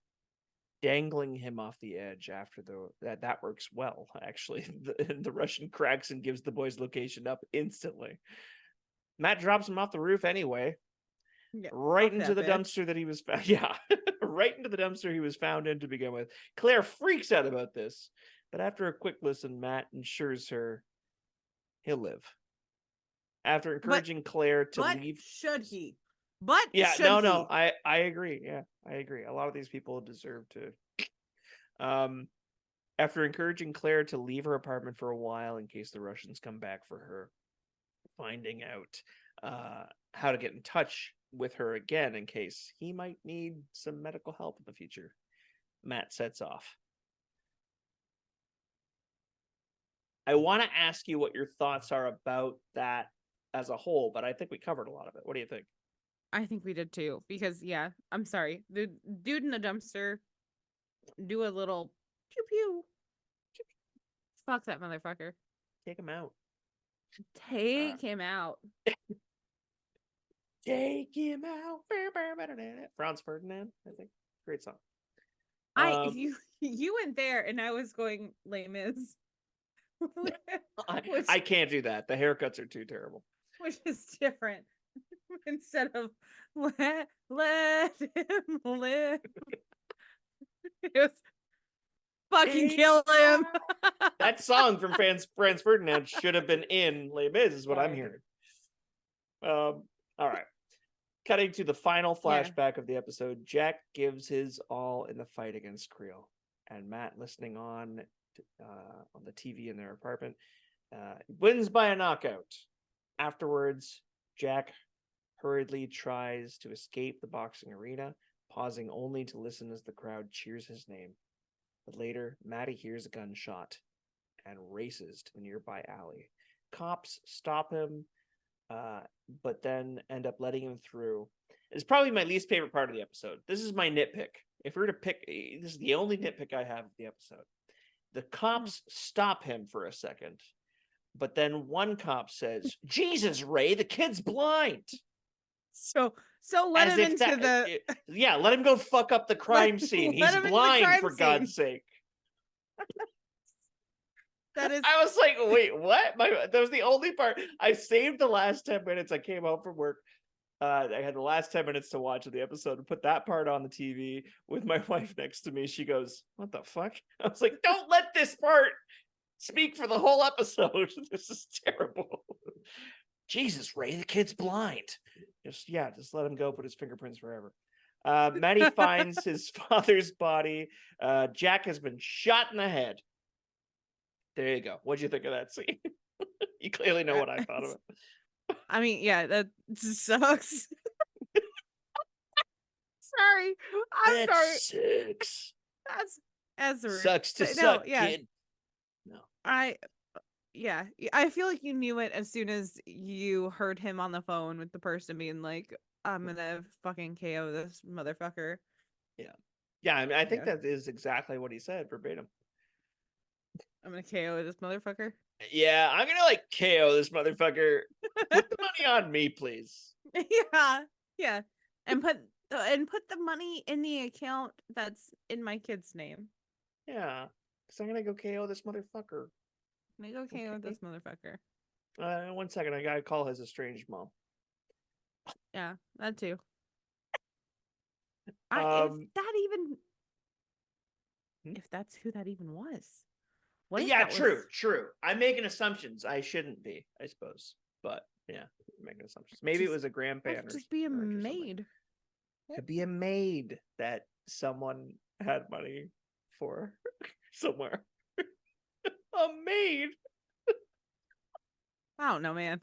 Dangling him off the edge after that works well, actually. The Russian cracks and gives the boy's location up instantly. Matt drops him off the roof anyway. Yeah, right into the dumpster that he was found. Yeah, right into the dumpster he was found in to begin with. Claire freaks out about this, but after a quick listen, Matt assures her he'll live. After encouraging Claire to leave, should he? But yeah, should no, I agree. Yeah, I agree. A lot of these people deserve to. After encouraging Claire to leave her apartment for a while in case the Russians come back for her, finding out how to get in touch with her again in case he might need some medical help in the future, Matt sets off. I want to ask you what your thoughts are about that as a whole, but I think we covered a lot of it. What do you think? I think we did too, because yeah, I'm sorry. The dude in the dumpster do a little pew pew. Fuck that motherfucker. Take him out. Take him out. Take him out. Franz Ferdinand, I think. Great song. You went there and I was going Les Mis. I can't do that. The haircuts are too terrible. Which is different. Instead of let him live. Just fucking kill him. That song from Franz Ferdinand should have been in Les Mis, is what I'm hearing. All right. Cutting to the final flashback of the episode, Jack gives his all in the fight against Creel, and Matt, listening on the TV in their apartment, wins by a knockout. Afterwards, Jack hurriedly tries to escape the boxing arena, pausing only to listen as the crowd cheers his name. But later, Matty hears a gunshot and races to the nearby alley. Cops stop him, but then end up letting him through. It's probably my least favorite part of the episode. This is my nitpick. If we were to pick, this is the only nitpick I have of the episode. The cops stop him for a second, but then one cop says, Jesus, Ray, the kid's blind. So let him into let him go fuck up the crime scene. He's blind, for God's sake. That is. I was like, wait, what? That was the only part. I saved the last 10 minutes. I came home from work. I had the last 10 minutes to watch the episode and put that part on the TV with my wife next to me. She goes, what the fuck? I was like, don't let this part speak for the whole episode. This is terrible. Jesus, Ray, the kid's blind. Just let him go, put his fingerprints wherever. Matty finds his father's body. Jack has been shot in the head. There you go. What'd you think of that scene? You clearly know what I thought of it. I mean, yeah, that sucks. Sorry. I'm sorry. Sucks. That's rude. Sucks to suck, kid. No. I feel like you knew it as soon as you heard him on the phone with the person being like, I'm gonna fucking KO this motherfucker. Yeah, I mean, I think that is exactly what he said verbatim. I'm gonna KO this motherfucker. Yeah, I'm gonna KO this motherfucker. Put the money on me, please. Yeah. And put the money in the account that's in my kid's name. Yeah, because I'm gonna go KO this motherfucker. Let me go KO Okay. this motherfucker. 1 second, I gotta call his estranged mom. Yeah, that too. Um, hmm? If that's who that even was. What if Yeah, that was true. I'm making assumptions. I shouldn't be, I suppose. But yeah, I'm making assumptions. Maybe it just was a grandparent just be a or something. maid? Could be a maid that someone had money for somewhere. A maid. I don't know, man.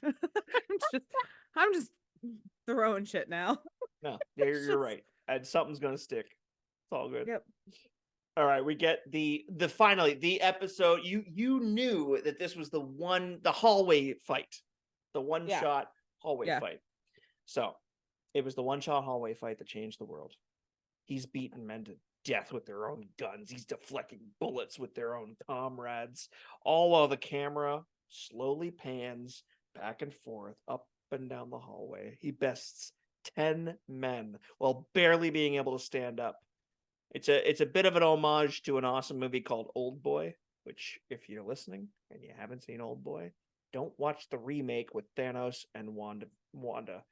I'm just throwing shit now. No, It's you're just right. And something's gonna stick. It's all good. yep. All right, we get the finally the episode. You knew that this was the hallway fight, the one Yeah. shot hallway Yeah. fight. So it was the one shot hallway fight that changed the world. He's beaten men to death with their own guns. He's deflecting bullets with their own comrades, all while the camera slowly pans back and forth, up and down the hallway. He bests 10 men while barely being able to stand up. It's a bit of an homage to an awesome movie called Old Boy, which, if you're listening and you haven't seen Old Boy, don't watch the remake with Thanos and Wanda.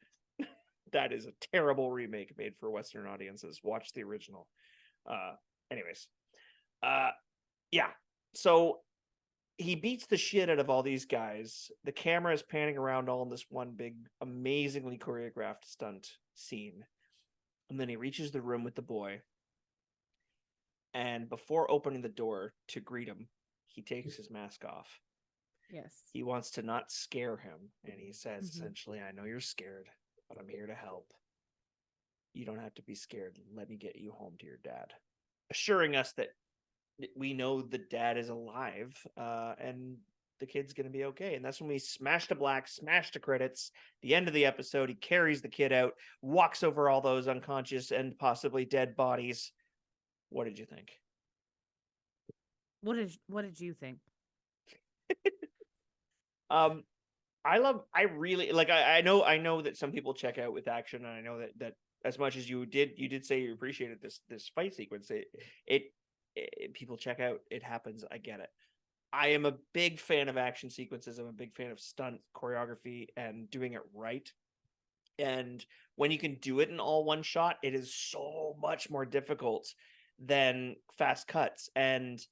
That is a terrible remake made for Western audiences. Watch the original. Uh, anyways, yeah. So he beats the shit out of all these guys. The camera is panning around all in this one big, amazingly choreographed stunt scene, and then he reaches the room with the boy. And before opening the door to greet him, he takes his mask off. Yes. He wants to not scare him, and he says, Mhm. essentially, I know you're scared, but I'm here to help. You don't have to be scared. Let me get you home to your dad. Assuring us that we know the dad is alive, and the kid's going to be okay. And that's when we smash to black, smash to credits. The end of the episode, he carries the kid out, walks over all those unconscious and possibly dead bodies. What did you think? What did you think? Um, I really like I know that some people check out with action, and I know that as much as you did say you appreciated this fight sequence, it people check out, it happens, I get it. I am a big fan of action sequences. I'm a big fan of stunt choreography and doing it right. And when you can do it in all one shot, it is so much more difficult than fast cuts. And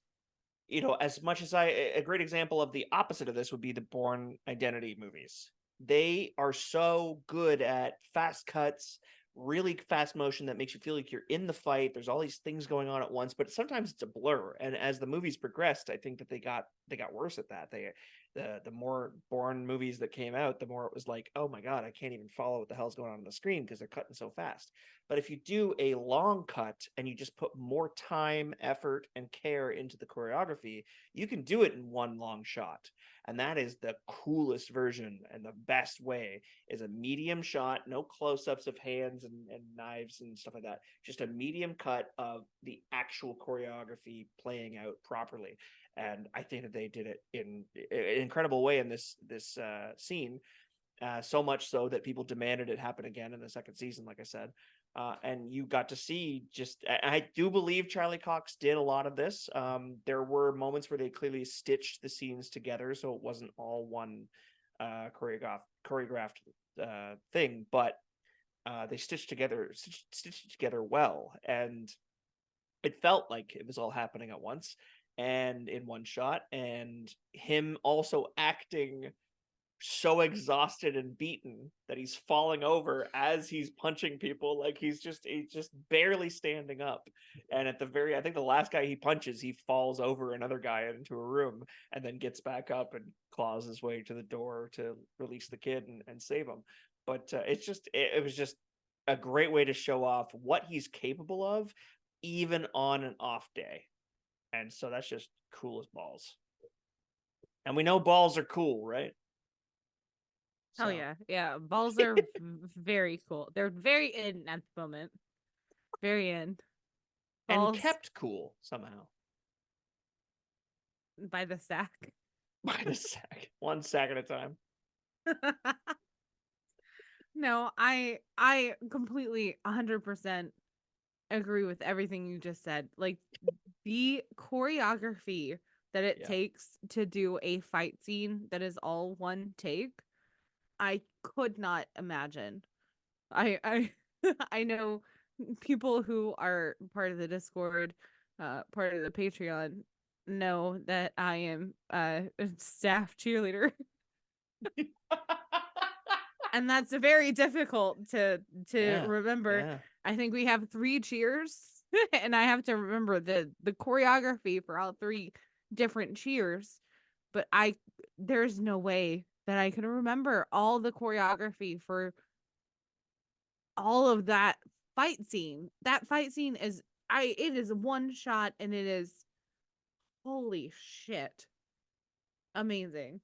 as much as a great example of the opposite of this would be the Bourne Identity movies. They are so good at fast cuts, really fast motion that makes you feel like you're in the fight. There's all these things going on at once, but sometimes it's a blur. And as the movies progressed, I think that they got worse at that. The more Bourne movies that came out, the more it was like, oh my god, I can't even follow what the hell's going on the screen because they're cutting so fast. But if you do a long cut and you just put more time, effort, and care into the choreography, you can do it in one long shot. And that is the coolest version, and the best way is a medium shot, no close-ups of hands and knives and stuff like that. Just a medium cut of the actual choreography playing out properly. And I think that they did it in an incredible way in this scene. So much so that people demanded it happen again in the second season, like I said. And you got to see I do believe Charlie Cox did a lot of this. There were moments where they clearly stitched the scenes together, so it wasn't all one choreographed thing, but they stitched together well, and it felt like it was all happening at once and in one shot, and him also acting so exhausted and beaten that he's falling over as he's punching people, like he's just barely standing up. And at the I think the last guy he punches, he falls over another guy into a room and then gets back up and claws his way to the door to release the kid and save him. But it was just a great way to show off what he's capable of even on an off day. And so that's just cool as balls. And we know balls are cool, right? Oh yeah, yeah. Balls are very cool. They're very in at the moment. Very in. And Balls kept cool somehow. by the sack. By the sack. One sack at a time. No, I completely 100% agree with everything you just said. Like the choreography that it Yeah. takes to do a fight scene that is all one take, I could not imagine. I I know people who are part of the Discord, part of the Patreon, know that I am a staff cheerleader. And that's very difficult to Yeah. remember. Yeah. I think we have 3 cheers and I have to remember the choreography for all 3 different cheers, but there's no way that I can remember all the choreography for all of that fight scene. That fight scene is it is one shot and it is holy shit amazing.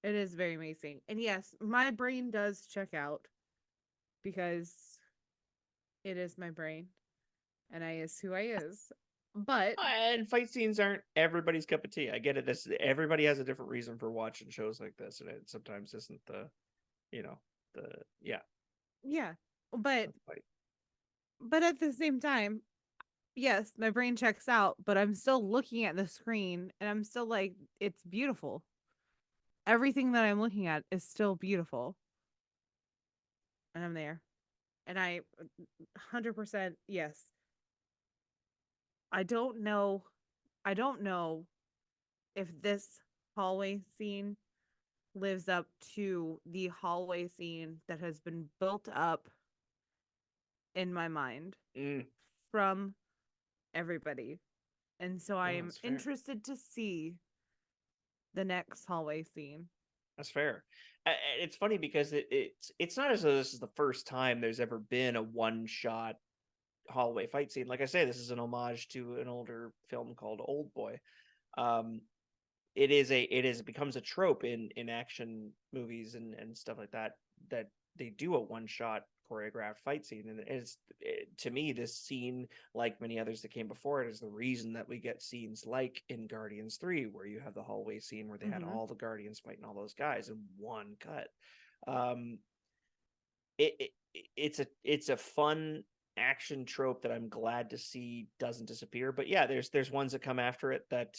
It is very amazing. And yes, my brain does check out because it is my brain and I is who I is. But And fight scenes aren't everybody's cup of tea. I get it. This everybody has a different reason for watching shows like this, and it sometimes isn't the, you know, the yeah. yeah, but Fight. but at the same time, yes, my brain checks out, but I'm still looking at the screen and I'm still like, it's beautiful. Everything that I'm looking at is still beautiful. And I'm there. And I 100% yes. I don't know. I don't know if this hallway scene lives up to the hallway scene that has been built up in my mind Mm, from everybody. And so I no, am that's fair. interested to see the next hallway scene. That's fair. It's funny because it's not as though this is the first time there's ever been a one shot hallway fight scene. Like I say, this is an homage to an older film called Old Boy. Um, it becomes a trope in action movies and stuff like that, that they do a one shot choreographed fight scene, and to me, this scene, like many others that came before it, is the reason that we get scenes like in Guardians 3, where you have the hallway scene where they had Mm-hmm. all the Guardians fighting all those guys in one cut. um it's a fun action trope that I'm glad to see doesn't disappear. But yeah, there's ones that come after it that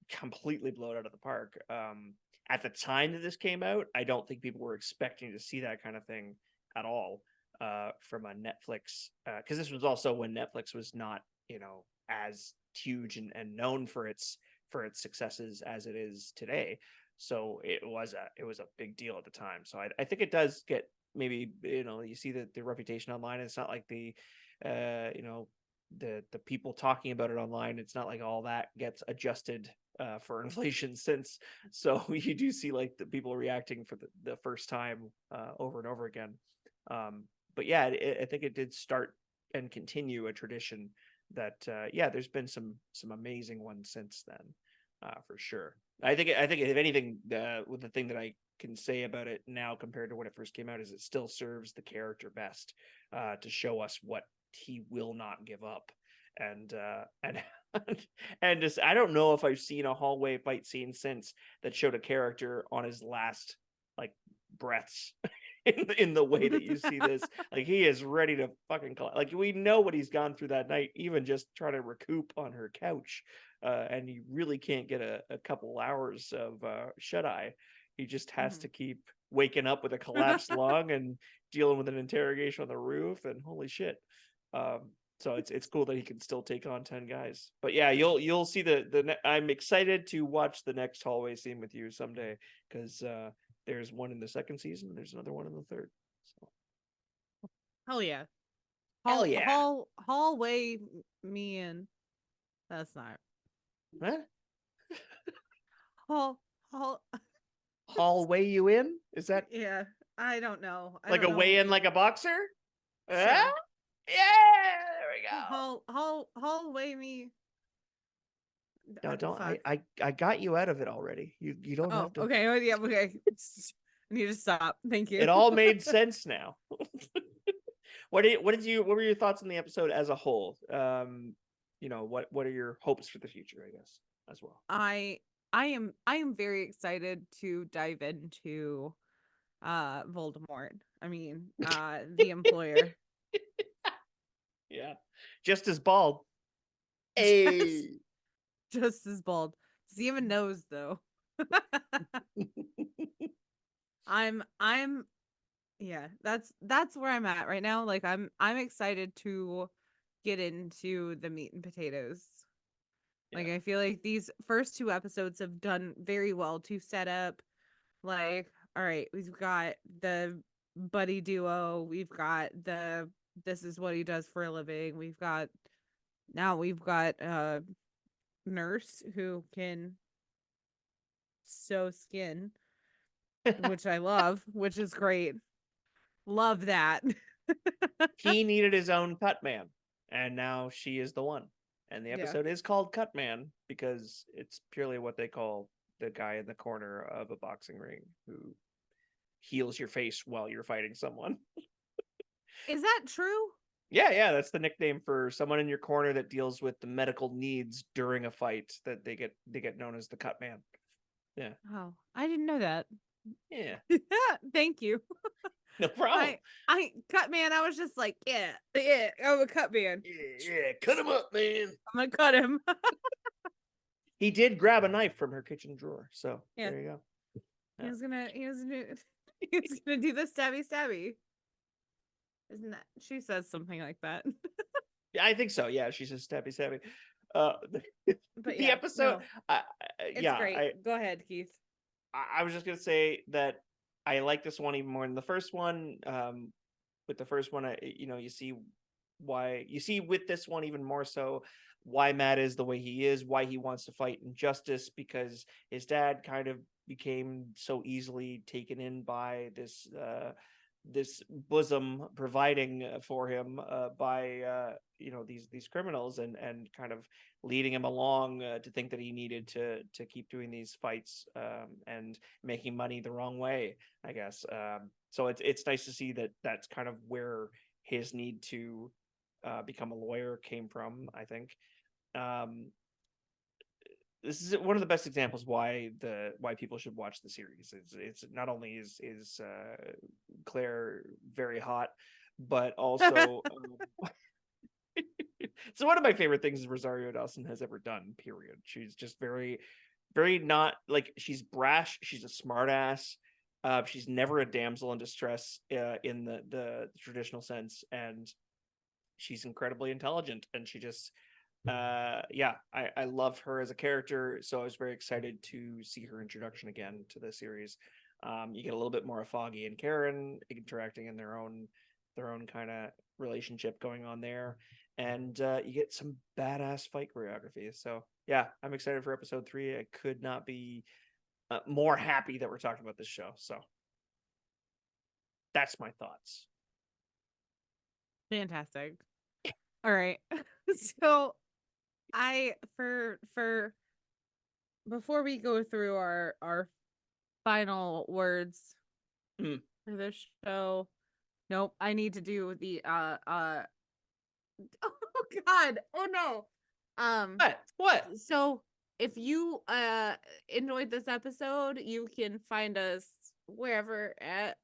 completely blow it out of the park. At the time that this came out, I don't think people were expecting to see that kind of thing at all, from a Netflix, because this was also when Netflix was not, as huge and known for its successes as it is today. So it was a big deal at the time. So I think it does get, maybe, you see the reputation online. It's not like the people talking about it online, it's not like all that gets adjusted for inflation since. So you do see like the people reacting for the first time over and over again. But yeah, I think it did start and continue a tradition that yeah, there's been some amazing ones since then, for sure. I think if anything, with the thing that I can say about it now compared to when it first came out is it still serves the character best, to show us what he will not give up. And and just, I don't know if I've seen a hallway fight scene since that showed a character on his last, like, breaths, in the way that you see this. Like, he is ready to fucking like, we know what he's gone through that night, even just trying to recoup on her couch. And he really can't get a couple hours of shut eye. He just has to keep waking up with a collapsed lung and dealing with an interrogation on the roof, and holy shit. So it's cool that he can still take on 10 guys. But yeah, you'll see I'm excited to watch the next hallway scene with you someday, because there's one in the second season and there's another one in the third. So Hell yeah. hell yeah. Hallway me in. That's not What? hall hall. Hallway you in? Is that Yeah, I don't know. I like don't a way know. in like a boxer? Ah? Sure. Yeah, there we go. Hallway me. No, don't. Fuck. I got you out of it already. You don't Oh, have to. okay. Oh, yeah. Okay. I need to stop. Thank you. It all made sense now. What were your thoughts on the episode as a whole? What are your hopes for the future, I guess, as well? I am very excited to dive into Voldemort. I mean, the employer. Yeah, just as bald. Hey. Just as bald. Does he even knows though? I'm yeah, that's where I'm at right now. Like I'm excited to get into the meat and potatoes. Like Yeah. I feel like these first two episodes have done very well to set up like, all right, we've got the buddy duo, we've got the this is what he does for a living. We've got nurse who can sew skin, which I love, which is great. Love that. He needed his own cut man, and now she is the one. And the Yeah. episode is called Cut Man because it's purely what they call the guy in the corner of a boxing ring who heals your face while you're fighting someone. Is that true? Yeah, that's the nickname for someone in your corner that deals with the medical needs during a fight. That they get known as the Cut Man. Yeah, Oh, I didn't know that. yeah, Thank you. no problem. I cut man. I was just like, yeah, I'm a cut man. Yeah, cut him up, man. I'm gonna cut him. He did grab a knife from her kitchen drawer, so Yeah. there you go. He was gonna do the stabby. Isn't that she says something like that? Yeah, I think so. Yeah, she says stabby stabby. But The yeah, episode, no, I, it's yeah, great. Go ahead, Keith. I was just gonna say that I like this one even more than the first one. With the first one, you see why you see with this one even more so why Matt is the way he is, why he wants to fight injustice because his dad kind of became so easily taken in by this bosom providing for him by these criminals and kind of leading him along to think that he needed to keep doing these fights and making money the wrong way, I guess. So it's nice to see that that's kind of where his need to become a lawyer came from, I think. um this is one of the best examples why people should watch the series. It's not only is Claire very hot, but also so one of my favorite things Rosario Dawson has ever done. Period. She's just very, very not like she's brash. She's a smartass. She's never a damsel in distress in the traditional sense, and she's incredibly intelligent. And she just I love her as a character, so I was very excited to see her introduction again to the series. You get a little bit more of Foggy and Karen interacting in their own kind of relationship going on there, and you get some badass fight choreography. So yeah, I'm excited for episode 3. I could not be more happy that we're talking about this show. So that's my thoughts. Fantastic. All right. So I for before we go through our final words Mm. for this show, nope, I need to do the oh god, oh no. What? So if you enjoyed this episode, you can find us wherever at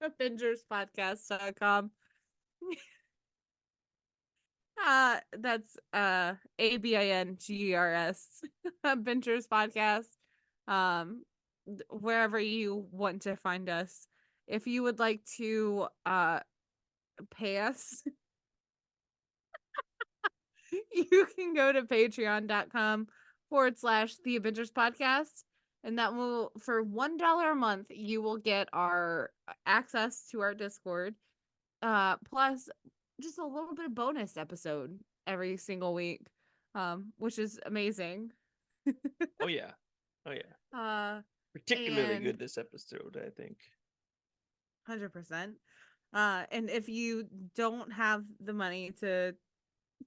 ABINGERSpodcast.com. That's ABINGERS Adventures Podcast. Wherever you want to find us. If you would like to pay us, you can go to patreon.com/the Adventures Podcast. And that will, for $1 a month, you will get our access to our Discord. Plus just a little bit of bonus episode every single week, which is amazing. Oh yeah. Particularly And good this episode, I think. 100%. And if you don't have the money to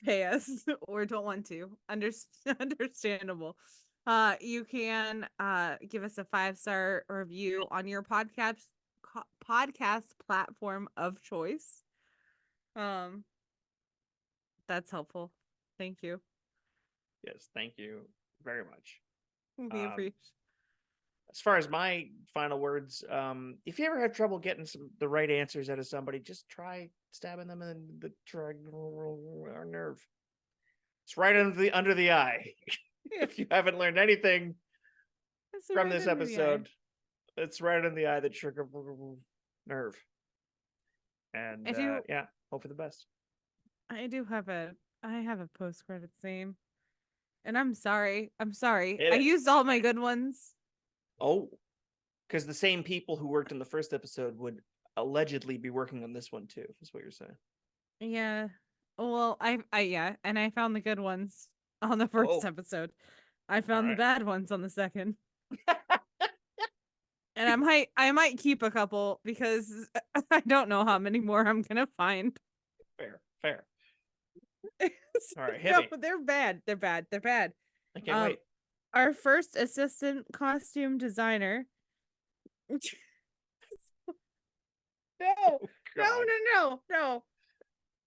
pay us or don't want to, understandable. You can give us a 5-star review on your podcast platform of choice. That's helpful. Thank you. Yes, thank you very much. We appreciate. As far as my final words, if you ever have trouble getting the right answers out of somebody, just try stabbing them in the triangular nerve. It's right under the eye. If you haven't learned anything It's from right this under the eye. episode, it's right in the eye, the trigger nerve. And yeah, hope for the best. I have a post credit scene. And I'm sorry. Hit I it. used all my good ones. Oh, because the same people who worked in the first episode would allegedly be working on this one too, is what you're saying. Yeah. Well, yeah, and I found the good ones on the first episode. I found the bad ones on the second. And I might keep a couple because I don't know how many more I'm gonna find. Fair. All right, hit No, me. they're bad. They're bad. I can't wait. Our first assistant costume designer. No, no.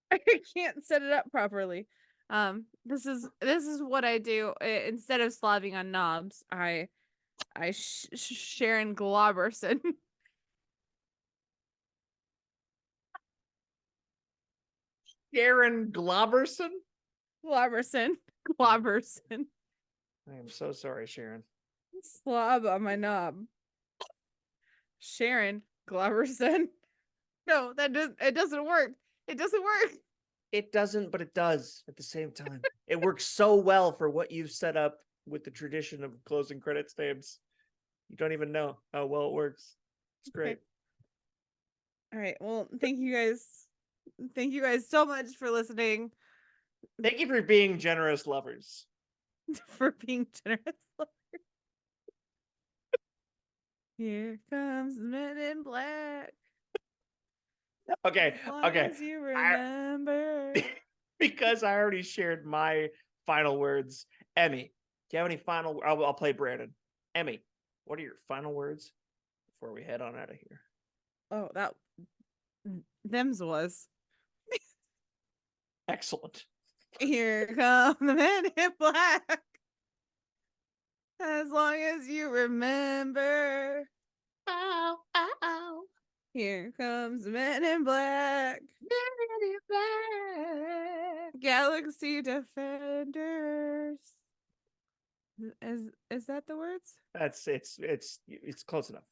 I can't set it up properly. This is what I do. Instead of slobbing on knobs, I Sharon Globerson. Sharon Globerson? Globerson. I am so sorry, Sharon. Slob on my knob. Sharon Globerson. No, it doesn't work. It doesn't work. It doesn't, but it does at the same time. It works so well for what you've set up with the tradition of closing credits names. You don't even know how well it works. It's great. Okay. All right. Well, thank you guys. Thank you guys so much for listening. Thank you for being generous lovers. For being generous lovers. Here comes the Men in Black. Okay. As you remember. Because I already shared my final words. Emmy, do you have any final? I'll play Brandon. Emmy, what are your final words before we head on out of here? Oh, them's was. Excellent. Here come the Men in Black. As long as you remember. Ow, ow, ow. Here comes the Men in Black. Men in Black. Galaxy Defenders. Is that the words? It's close enough.